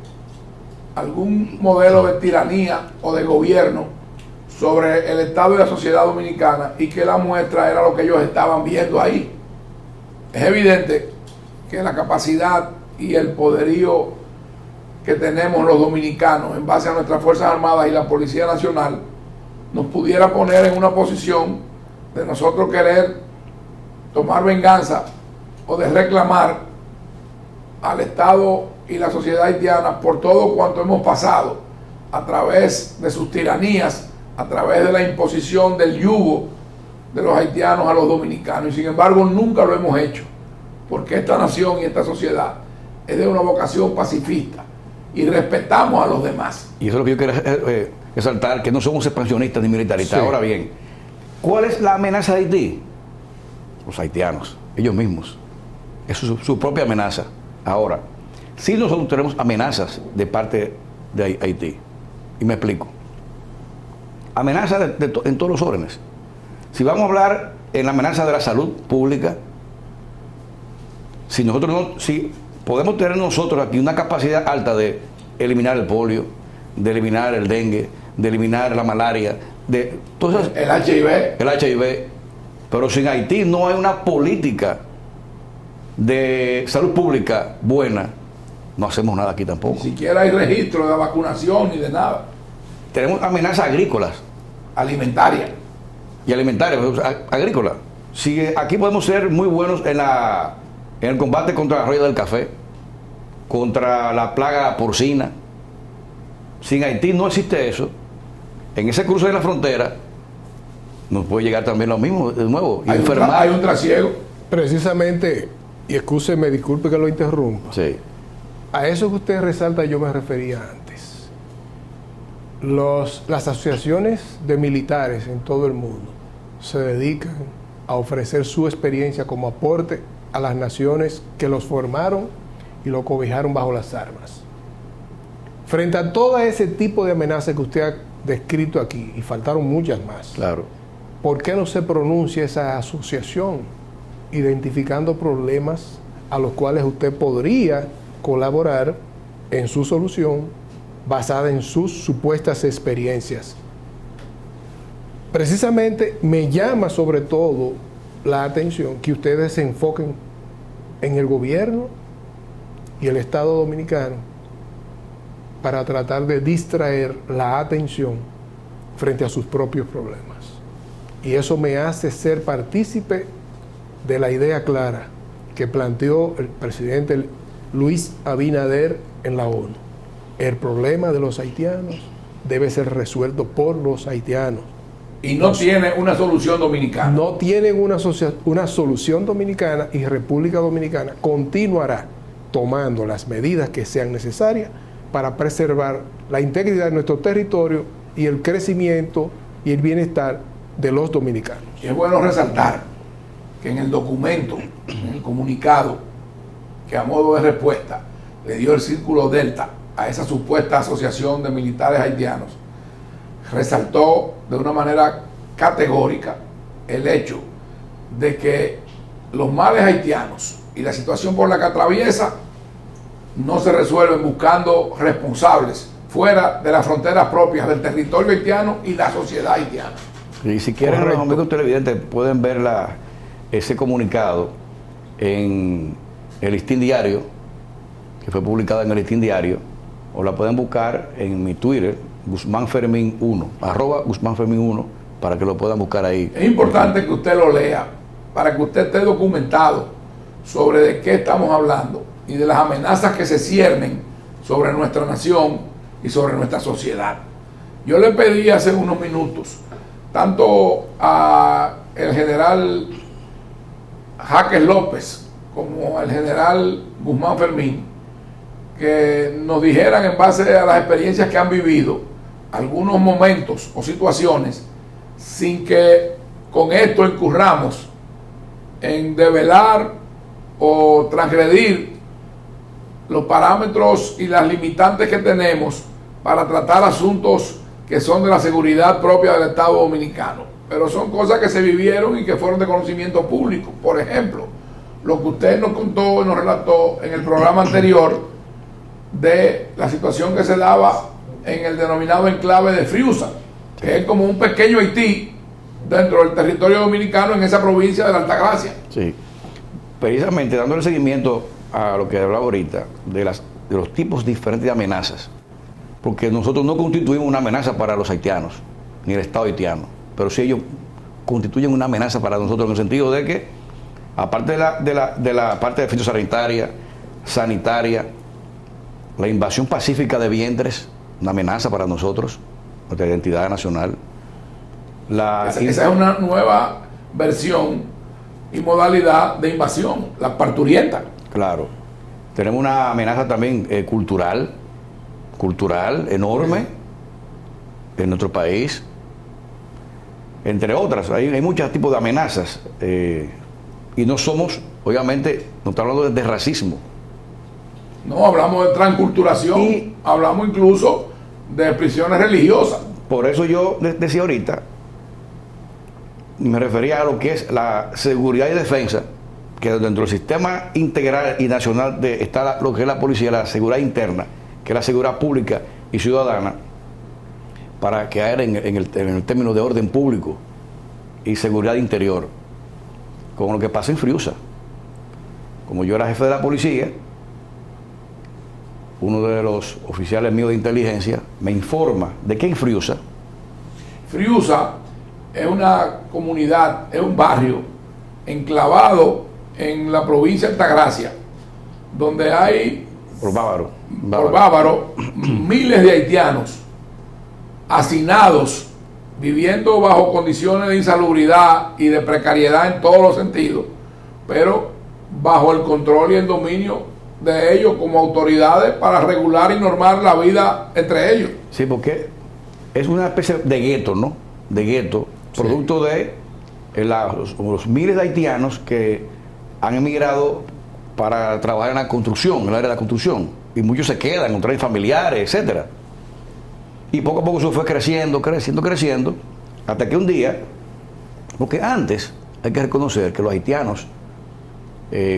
algún modelo de tiranía o de gobierno sobre el Estado y la sociedad dominicana, y que la muestra era lo que ellos estaban viendo ahí. Es evidente que la capacidad y el poderío que tenemos los dominicanos en base a nuestras Fuerzas Armadas y la Policía Nacional nos pudiera poner en una posición de nosotros querer tomar venganza o de reclamar al Estado y la sociedad haitiana por todo cuanto hemos pasado a través de sus tiranías, a través de la imposición del yugo de los haitianos a los dominicanos. Y sin embargo nunca lo hemos hecho, porque esta nación y esta sociedad es de una vocación pacifista y respetamos a los demás.
Y eso es lo que yo quiero resaltar, que no somos expansionistas ni militaristas. Sí. Ahora bien, ¿cuál es la amenaza de Haití? Los haitianos, ellos mismos. Es su propia amenaza. Ahora, sí nosotros tenemos amenazas de parte de Haití. Y me explico. Amenazas en todos los órdenes. Si vamos a hablar en la amenaza de la salud pública, si podemos tener nosotros aquí una capacidad alta de eliminar el polio, de eliminar el dengue, de eliminar la malaria, de entonces,
el HIV,
pero sin Haití no hay una política de salud pública buena, no hacemos nada aquí tampoco.
Ni siquiera hay registro de vacunación ni de nada.
Tenemos amenazas agrícolas,
alimentarias
agrícolas. Si aquí podemos ser muy buenos en el combate contra la roya del café, contra la plaga porcina, sin Haití no existe eso. En ese cruce de la frontera nos puede llegar también lo mismo de nuevo. Y
hay un trasiego.
Precisamente, y excúseme, disculpe que lo interrumpa.
Sí.
A eso que usted resalta yo me refería antes. Las asociaciones de militares en todo el mundo se dedican a ofrecer su experiencia como aporte a las naciones que los formaron y lo cobijaron bajo las armas. Frente a todo ese tipo de amenazas que usted ha descrito aquí, y faltaron muchas más,
claro,
¿por qué no se pronuncia esa asociación identificando problemas a los cuales usted podría colaborar en su solución basada en sus supuestas experiencias? Precisamente me llama sobre todo la atención que ustedes se enfoquen en el gobierno y el Estado dominicano para tratar de distraer la atención frente a sus propios problemas. Y eso me hace ser partícipe de la idea clara que planteó el presidente Luis Abinader en la ONU. El problema de los haitianos debe ser resuelto por los haitianos.
Y no tiene una solución dominicana.
No tienen una solución dominicana, y República Dominicana continuará tomando las medidas que sean necesarias para preservar la integridad de nuestro territorio y el crecimiento y el bienestar de los dominicanos.
Y es bueno resaltar que en el documento, en el comunicado, que a modo de respuesta le dio el Círculo Delta a esa supuesta asociación de militares haitianos, resaltó de una manera categórica el hecho de que los males haitianos y la situación por la que atraviesa no se resuelven buscando responsables fuera de las fronteras propias del territorio haitiano y la sociedad haitiana.
Y si quieren, los amigos televidentes pueden ver ese comunicado en el Listín Diario, que fue publicado en el Listín Diario, o la pueden buscar en mi Twitter, Guzmán Fermín 1, @ Guzmán Fermín 1, para que lo puedan buscar ahí.
Es importante que usted lo lea, para que usted esté documentado sobre de qué estamos hablando y de las amenazas que se ciernen sobre nuestra nación y sobre nuestra sociedad. Yo le pedí hace unos minutos, tanto a el general Jaques López como al general Guzmán Fermín, que nos dijeran en base a las experiencias que han vivido algunos momentos o situaciones, sin que con esto incurramos en develar o transgredir los parámetros y las limitantes que tenemos para tratar asuntos que son de la seguridad propia del Estado dominicano. Pero son cosas que se vivieron y que fueron de conocimiento público. Por ejemplo, lo que usted nos contó y nos relató en el programa anterior de la situación que se daba en el denominado enclave de Friusa, que es como un pequeño Haití dentro del territorio dominicano en esa provincia de la Altagracia.
Sí, precisamente dándole seguimiento a lo que hablaba ahorita, de los tipos diferentes de amenazas, porque nosotros no constituimos una amenaza para los haitianos, ni el Estado haitiano, pero sí ellos constituyen una amenaza para nosotros en el sentido de que, aparte de la parte de fitosanitaria, sanitaria, la invasión pacífica de vientres, una amenaza para nosotros, nuestra identidad nacional.
Esa es una nueva versión y modalidad de invasión, la parturienta.
Claro. Tenemos una amenaza también cultural enorme en nuestro país, entre otras. Hay muchos tipos de amenazas y no somos, obviamente, no estamos hablando de racismo.
No, hablamos de transculturación,
Y
hablamos incluso de expresiones religiosas.
por eso yo decía ahorita, me refería a lo que es la seguridad y defensa, que dentro del sistema integral y nacional está lo que es la policía, la seguridad interna, que es la seguridad pública y ciudadana, para caer en el término de orden público y seguridad interior, como lo que pasa en Friusa. Como yo era jefe de la policía, uno de los oficiales míos de inteligencia me informa de que en Friusa
es una comunidad, es un barrio enclavado en la provincia de Altagracia, donde hay
por
Bávaro miles de haitianos hacinados, viviendo bajo condiciones de insalubridad y de precariedad en todos los sentidos, pero bajo el control y el dominio de ellos como autoridades para regular y normar la vida entre ellos.
Sí, porque es una especie de gueto, ¿no? De gueto, producto de los miles de haitianos que han emigrado para trabajar en la construcción, en el área de la construcción, y muchos se quedan, traen familiares, etcétera. Y poco a poco eso fue creciendo, hasta que un día, porque antes hay que reconocer que los haitianos,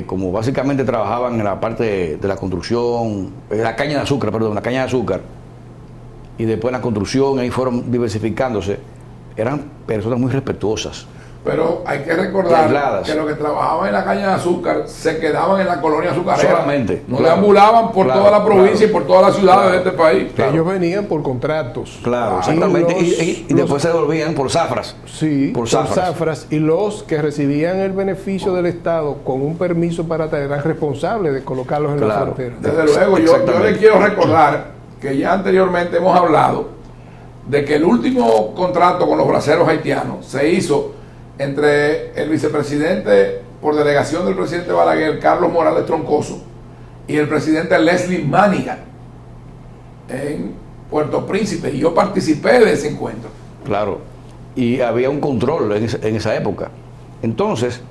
como básicamente trabajaban en la parte de la construcción, la caña de azúcar, y después en la construcción, ahí fueron diversificándose, eran personas muy respetuosas.
Pero hay que recordar que los que trabajaban en la caña de azúcar se quedaban en la colonia azucarera.
Solamente.
No deambulaban por toda la provincia y por todas las ciudades de este país.
Claro. Ellos venían por contratos.
Claro, exactamente. Y después se devolvían por zafras.
Sí, por zafras. Y los que recibían el beneficio del Estado con un permiso para traer eran responsables de colocarlos en la frontera.
Desde luego, yo les quiero recordar que ya anteriormente hemos hablado de que el último contrato con los braceros haitianos se hizo entre el vicepresidente por delegación del presidente Balaguer, Carlos Morales Troncoso, y el presidente Leslie Manigan en Puerto Príncipe, y yo participé de ese encuentro.
Claro, y había un control en esa época. Entonces,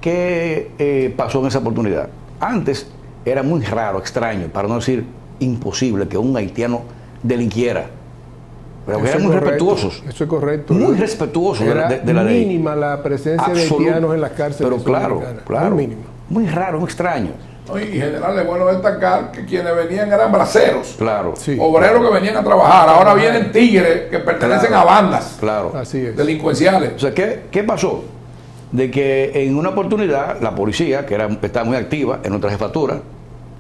¿qué pasó en esa oportunidad? Antes era muy raro, extraño, para no decir imposible, que un haitiano delinquiera. Pero que eran muy respetuosos.
Eso es correcto.
Muy respetuosos de la ley.
Mínima la presencia de haitianos en las cárceles.
Pero claro.
Muy mínima.
Muy raro, muy extraño.
Y en general es bueno destacar que quienes venían eran braceros.
Claro.
Sí.
Obreros que venían a trabajar. Ahora vienen tigres que pertenecen a bandas.
Claro.
Así es.
Delincuenciales.
O sea, ¿qué pasó? De que en una oportunidad la policía, que estaba muy activa en nuestra jefatura,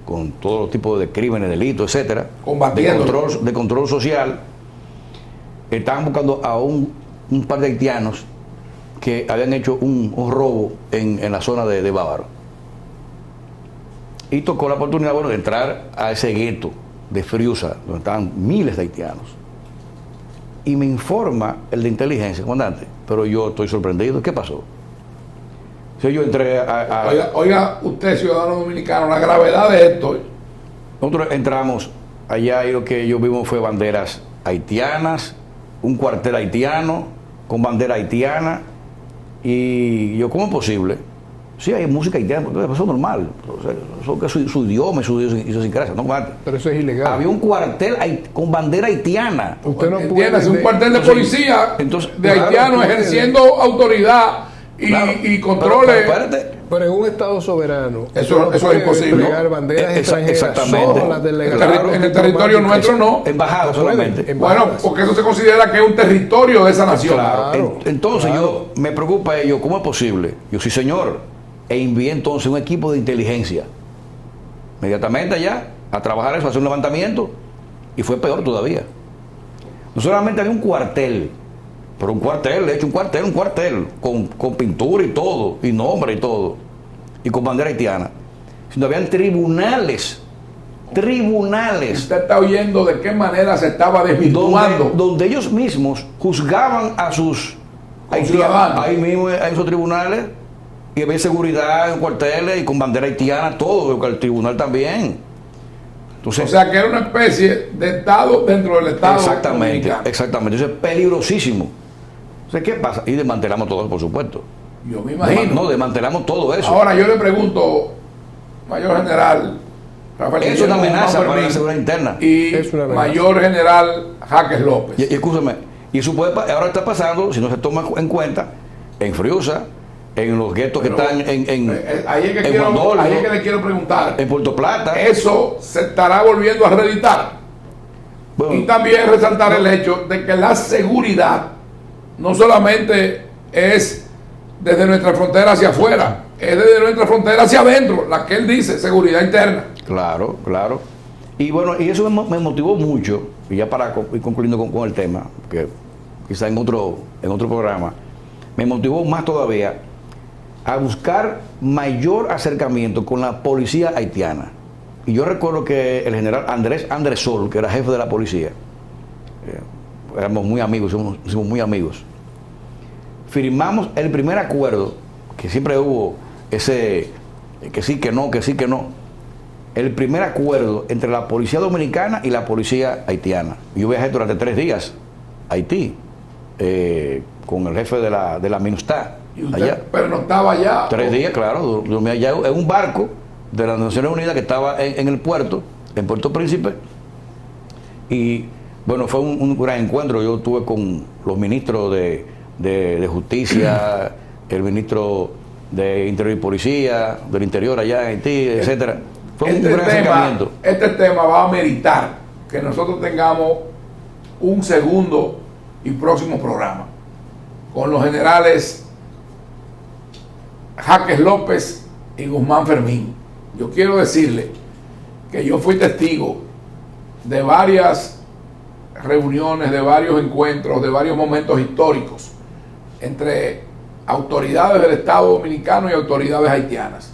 con todo tipo de crímenes, delitos, etcétera, de control social, estaban buscando a un par de haitianos que habían hecho un robo en la zona de Bávaro. Y tocó la oportunidad, de entrar a ese gueto de Friusa, donde estaban miles de haitianos. Y me informa el de inteligencia, comandante, pero yo estoy sorprendido. ¿Qué pasó? Si yo entré
Oiga, usted, ciudadano dominicano, la gravedad de esto.
Nosotros entramos allá y lo que yo vimos fue banderas haitianas, un cuartel haitiano con bandera haitiana, y yo, ¿cómo es posible? Sí, hay música haitiana, eso es normal, eso es su idioma, su idiosincrasia, no mate.
Pero eso es ilegal.
Había un cuartel con bandera haitiana.
Usted no
puede.
puede.
Un cuartel de policía de haitianos ejerciendo autoridad y controles.
Pero espérate,
Pero en un Estado soberano,
Eso es imposible.
desplegar banderas extranjeras,
exactamente.
solo las delegaciones
Claro, en el territorio nuestro no.
Embajada solamente.
Bueno, porque eso se considera que es un territorio de esa nación.
Claro.
Entonces
Claro.
yo me preocupa ello, ¿cómo es posible? Yo sí, señor, e envié entonces un equipo de inteligencia inmediatamente allá a trabajar eso, a hacer un levantamiento, y fue peor todavía. No solamente había un cuartel, pero un cuartel, de hecho un cuartel, con pintura y todo, y nombre y todo, y con bandera haitiana, sino habían tribunales.
Usted está oyendo de qué manera se estaba desvirtuando.
Donde ellos mismos juzgaban a sus
ciudadanos.
ahí mismo en esos tribunales, y había seguridad en cuarteles y con bandera haitiana, todo, el tribunal también. Entonces,
O sea que era una especie de Estado dentro del Estado.
exactamente,
dominicano.
exactamente. Eso es peligrosísimo. Entonces, ¿qué pasa? Y desmantelamos todo, por supuesto.
Yo me imagino.
Desmantelamos todo eso.
Ahora yo le pregunto, Mayor General Rafael
Eso es una
Guillermo
amenaza
Guzmán
para la
Fermín
seguridad interna.
y
Es una amenaza.
Mayor General Jaques López.
Y escúchame, y eso puede, ahora está pasando, si no se toma en cuenta, en Friusa, en los guetos que
Pero,
están
ahí es que
en Juan Dolio,
ahí es que le quiero preguntar.
en Puerto Plata.
Eso se estará volviendo a reeditar.
Bueno,
Y también resaltar el hecho de que la seguridad no solamente es desde nuestra frontera hacia afuera, es desde nuestra frontera hacia adentro, la que él dice, seguridad interna.
claro, claro. Y bueno, y eso me motivó mucho, y ya para ir concluyendo con el tema, que quizá en otro programa, me motivó más todavía a buscar mayor acercamiento con la policía haitiana. Y yo recuerdo que el general Andrés Andresol, que era jefe de la policía, éramos muy amigos, somos muy amigos, firmamos el primer acuerdo, que siempre hubo ese que sí, que no, que sí, que no. El primer acuerdo entre la policía dominicana y la policía haitiana. Yo viajé durante 3 días a Haití, con el jefe de la MINUSTAH.
Y usted,
Allá.
pero no estaba allá.
3 días, claro, dormí allá en un barco de las Naciones Unidas que estaba en el puerto, en Puerto Príncipe. Y bueno, fue un gran encuentro. Yo estuve con los ministros de Justicia, el ministro de Interior y Policía, del Interior allá en Haití, etcétera. Fue un gran acercamiento.
Este tema va a meritar que nosotros tengamos un segundo y próximo programa con los generales Jaques López y Guzmán Fermín. Yo quiero decirle que yo fui testigo de varias reuniones, de varios encuentros, de varios momentos históricos entre autoridades del Estado Dominicano y autoridades haitianas.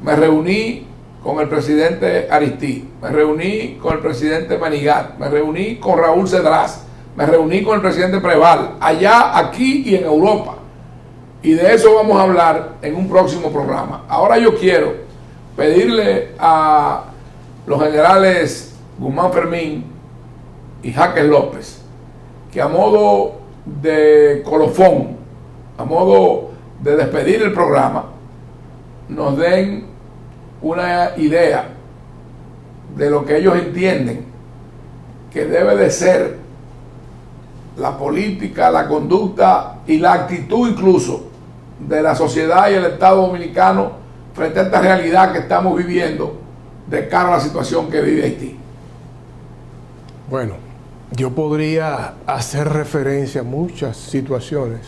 Me reuní con el presidente Aristí, me reuní con el presidente Manigat, me reuní con Raúl Cedrás, me reuní con el presidente Preval, allá, aquí y en Europa. Y de eso vamos a hablar en un próximo programa. Ahora yo quiero pedirle a los generales Guzmán Fermín y Jaques López que a modo de colofón, a modo de despedir el programa, nos den una idea de lo que ellos entienden que debe de ser la política, la conducta y la actitud incluso de la sociedad y el Estado dominicano frente a esta realidad que estamos viviendo de cara a la situación que vive Haití.
Bueno, yo podría hacer referencia a muchas situaciones,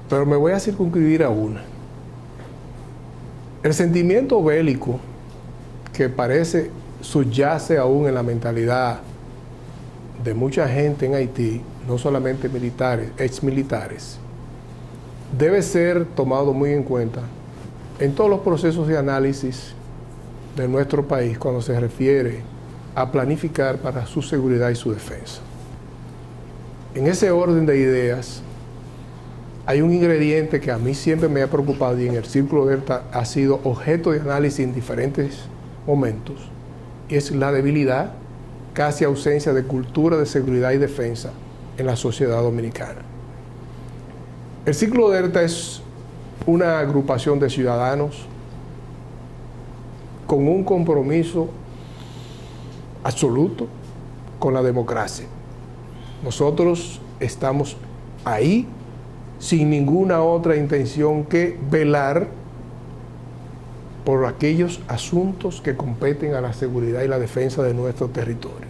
pero me voy a circunscribir a una. El sentimiento bélico que parece subyace aún en la mentalidad de mucha gente en Haití, no solamente militares, exmilitares, debe ser tomado muy en cuenta en todos los procesos de análisis de nuestro país cuando se refiere a planificar para su seguridad y su defensa. En ese orden de ideas, hay un ingrediente que a mí siempre me ha preocupado y en el Círculo Delta ha sido objeto de análisis en diferentes momentos, y es la debilidad, casi ausencia de cultura de seguridad y defensa en la sociedad dominicana. El Círculo Delta es una agrupación de ciudadanos con un compromiso absoluto con la democracia. Nosotros estamos ahí sin ninguna otra intención que velar por aquellos asuntos que competen a la seguridad y la defensa de nuestro territorio.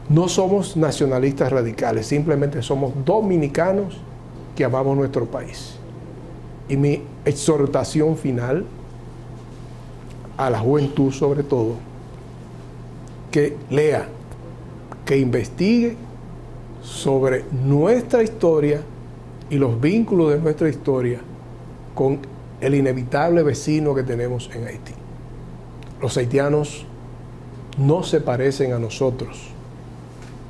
No somos nacionalistas radicales, simplemente somos dominicanos que amamos nuestro país. Y mi exhortación final a la juventud, sobre todo, que lea, que investigue sobre nuestra historia y los vínculos de nuestra historia con el inevitable vecino que tenemos en Haití. Los haitianos no se parecen a nosotros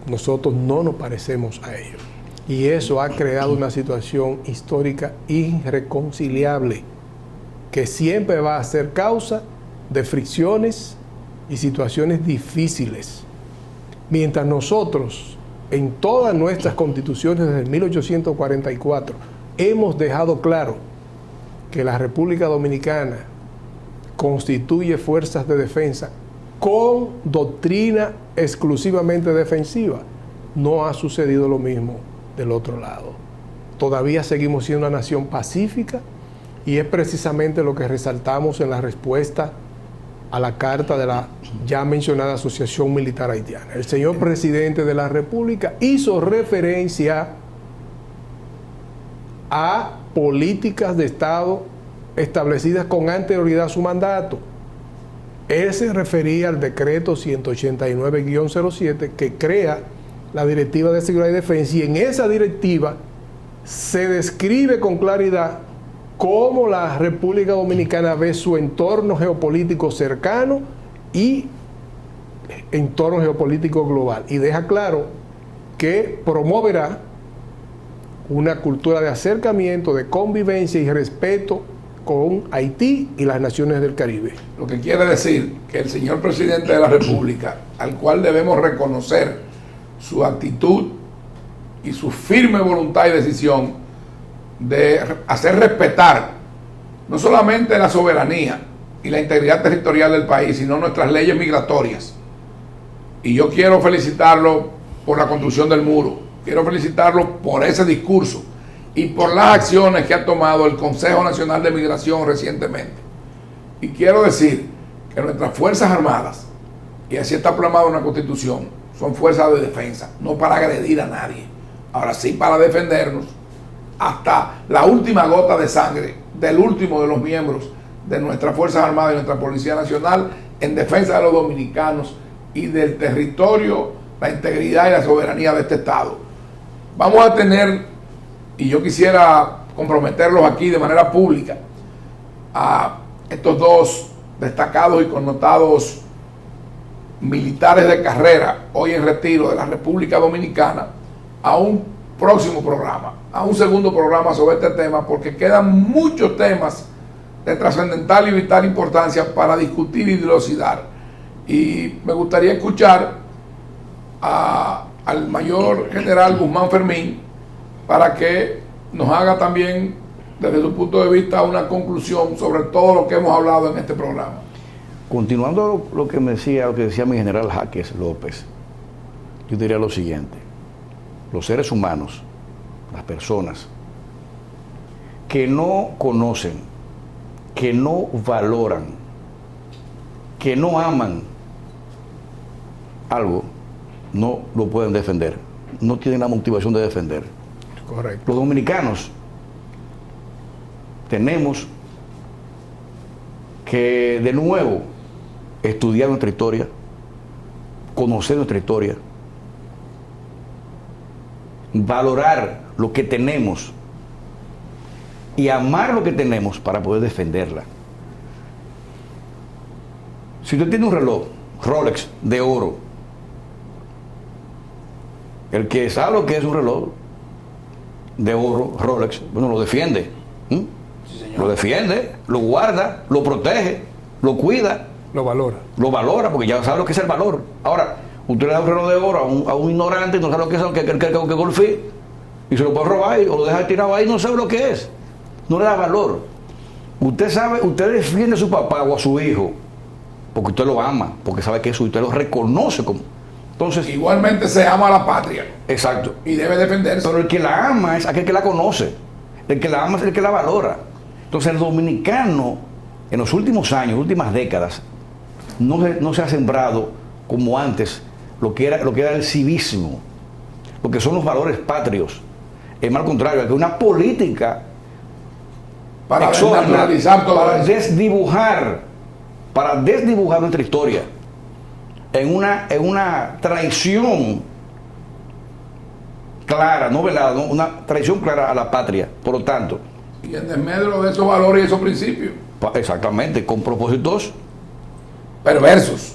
no nos parecemos a ellos. Y eso ha creado una situación histórica irreconciliable que siempre va a ser causa de fricciones y situaciones difíciles. Mientras nosotros, en todas nuestras constituciones desde 1844, hemos dejado claro que la República Dominicana constituye fuerzas de defensa con doctrina exclusivamente defensiva, no ha sucedido lo mismo del otro lado. Todavía seguimos siendo una nación pacífica y es precisamente lo que resaltamos en la respuesta a la carta de la ya mencionada Asociación Militar Haitiana. El señor presidente de la República hizo referencia a políticas de Estado establecidas con anterioridad a su mandato. Él se refería al decreto 189-07 que crea la Directiva de Seguridad y Defensa, y en esa directiva se describe con claridad cómo la República Dominicana ve su entorno geopolítico cercano y entorno geopolítico global, y deja claro que promoverá una cultura de acercamiento, de convivencia y respeto con Haití y las naciones del Caribe.
Lo que quiere decir que el señor presidente de la República, al cual debemos reconocer su actitud y su firme voluntad y decisión de hacer respetar no solamente la soberanía y la integridad territorial del país, sino nuestras leyes migratorias. Y yo quiero felicitarlo por la construcción del muro, quiero felicitarlo por ese discurso y por las acciones que ha tomado el Consejo Nacional de Migración recientemente. Y quiero decir que nuestras Fuerzas Armadas, y así está plasmado en la Constitución, son fuerzas de defensa, no para agredir a nadie, ahora sí para defendernos hasta la última gota de sangre del último de los miembros de nuestras Fuerzas Armadas y nuestra Policía Nacional en defensa de los dominicanos y del territorio, la integridad y la soberanía de este Estado. Vamos a tener, y yo quisiera comprometerlos aquí de manera pública, a estos dos destacados y connotados militares de carrera, hoy en retiro de la República Dominicana, a un próximo programa, a un segundo programa sobre este tema, porque quedan muchos temas de trascendental y vital importancia para discutir y dilucidar. Y me gustaría escuchar al mayor general Guzmán Fermín para que nos haga también, desde su punto de vista, una conclusión sobre todo lo que hemos hablado en este programa.
Continuando lo que decía mi general Jaques López, yo diría lo siguiente: los seres humanos, las personas que no conocen, que no valoran, que no aman algo, no lo pueden defender, no tienen la motivación de defender.
Correcto.
Los dominicanos tenemos que de nuevo estudiar nuestra historia, conocer nuestra historia, valorar lo que tenemos y amar lo que tenemos para poder defenderla. Si usted tiene un reloj Rolex de oro, el que sabe lo que es un reloj de oro Rolex, bueno, lo defiende. Sí, lo defiende, lo guarda, lo protege, lo cuida.
Lo valora.
Lo valora porque ya sabe lo que es el valor. Ahora, usted le da un reloj de oro a un ignorante y no sabe lo que es, que golfee, y se lo puede robar o lo deja tirado ahí, no sabe lo que es. No le da valor. Usted sabe, usted defiende a su papá o a su hijo porque usted lo ama, porque sabe que eso usted lo reconoce como. Entonces,
igualmente se ama a la patria.
Exacto.
Y debe defenderse.
Pero el que la ama es aquel que la conoce. El que la ama es el que la valora. Entonces el dominicano en los últimos años, últimas décadas, no se ha sembrado como antes lo que era el civismo, lo que son los valores patrios. Es más al contrario, que una política
para
exótica,
desnaturalizar todo
para
eso.
desdibujar nuestra historia en una traición clara, no velada, ¿no? Una traición clara a la patria. Por lo tanto,
Y en desmedro de esos valores y esos principios
exactamente, con propósitos
perversos.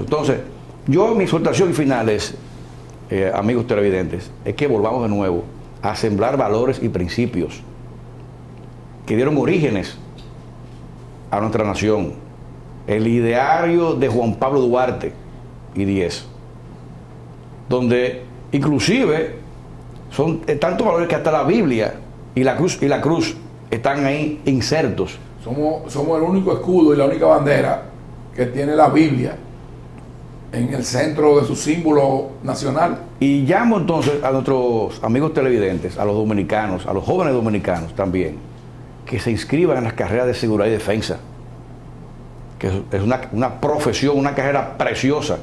Entonces, mi exhortación final es, amigos televidentes, es que volvamos de nuevo a sembrar valores y principios que dieron orígenes a nuestra nación. El ideario de Juan Pablo Duarte y Díez, donde inclusive son tantos valores que hasta la Biblia y la cruz están ahí insertos.
Somos el único escudo y la única bandera que tiene la Biblia en el centro de su símbolo nacional.
Y llamo entonces a nuestros amigos televidentes, a los dominicanos, a los jóvenes dominicanos también, que se inscriban en las carreras de seguridad y defensa, que es una profesión, una carrera preciosa,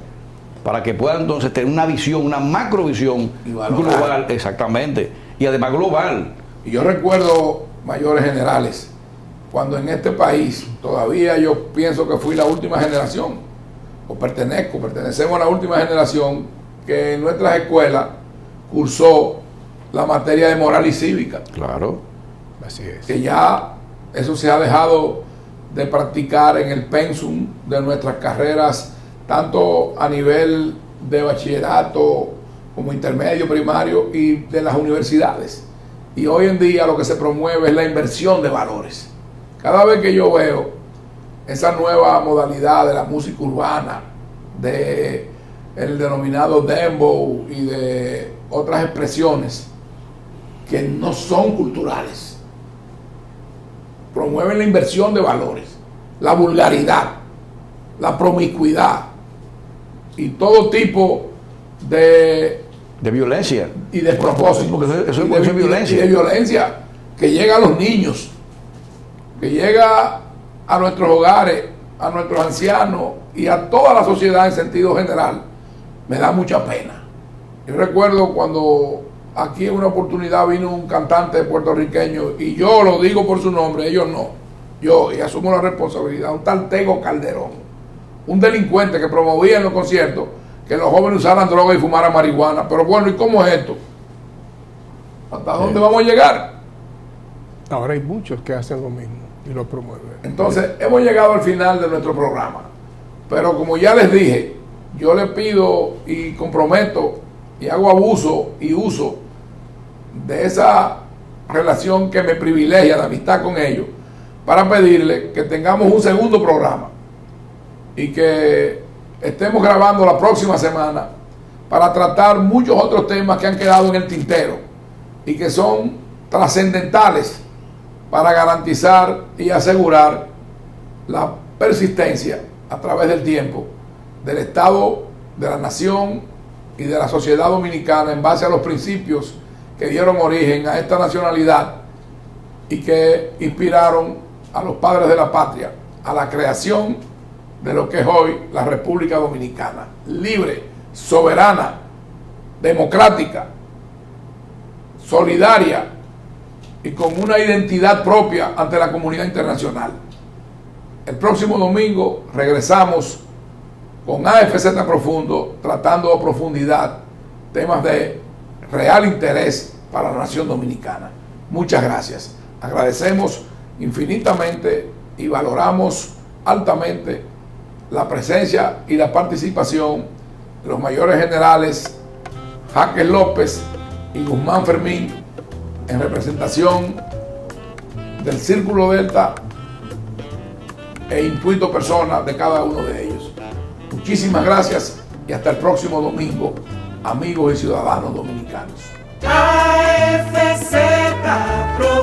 para que puedan entonces tener una visión, una macrovisión global, exactamente, y además global.
Y yo recuerdo, mayores generales, cuando en este país todavía yo pienso que fui la última generación, o pertenecemos a la última generación que en nuestras escuelas cursó la materia de moral y cívica.
Claro.
Así es.
Que ya eso se ha dejado de practicar en el pensum de nuestras carreras, tanto a nivel de bachillerato como intermedio, primario y de las universidades. Y hoy en día lo que se promueve es la inversión de valores. Cada vez que yo veo esa nueva modalidad de la música urbana, de el denominado dembow y de otras expresiones que no son culturales, promueven la inversión de valores, la vulgaridad, la promiscuidad y todo tipo de
violencia
y de propósito,
porque eso es violencia.
Y de violencia que llega a los niños, que llega a nuestros hogares, a nuestros ancianos y a toda la sociedad en sentido general. Me da mucha pena. Yo recuerdo cuando aquí en una oportunidad vino un cantante puertorriqueño, y yo lo digo por su nombre, ellos no, yo, y asumo la responsabilidad, un tal Tego Calderón, un delincuente que promovía en los conciertos que los jóvenes usaran droga y fumaran marihuana. Pero bueno, ¿y cómo es esto? ¿Hasta dónde vamos a llegar?
Ahora hay muchos que hacen lo mismo y lo promueven.
Entonces, hemos llegado al final de nuestro programa. Pero como ya les dije, yo les pido y comprometo y hago abuso y uso de esa relación que me privilegia de amistad con ellos, para pedirle que tengamos un segundo programa y que estemos grabando la próxima semana para tratar muchos otros temas que han quedado en el tintero y que son trascendentales para garantizar y asegurar la persistencia a través del tiempo del Estado, de la nación y de la sociedad dominicana en base a los principios que dieron origen a esta nacionalidad y que inspiraron a los padres de la patria a la creación de lo que es hoy la República Dominicana, libre, soberana, democrática, solidaria y con una identidad propia ante la comunidad internacional. El próximo domingo regresamos con AFZ Profundo, tratando a profundidad temas de real interés para la nación dominicana. Muchas gracias. Agradecemos infinitamente y valoramos altamente la presencia y la participación de los mayores generales Jaques López y Guzmán Fermín en representación del Círculo Delta e intuito persona de cada uno de ellos. Muchísimas gracias y hasta el próximo domingo, amigos y ciudadanos dominicanos.
AFZ Pro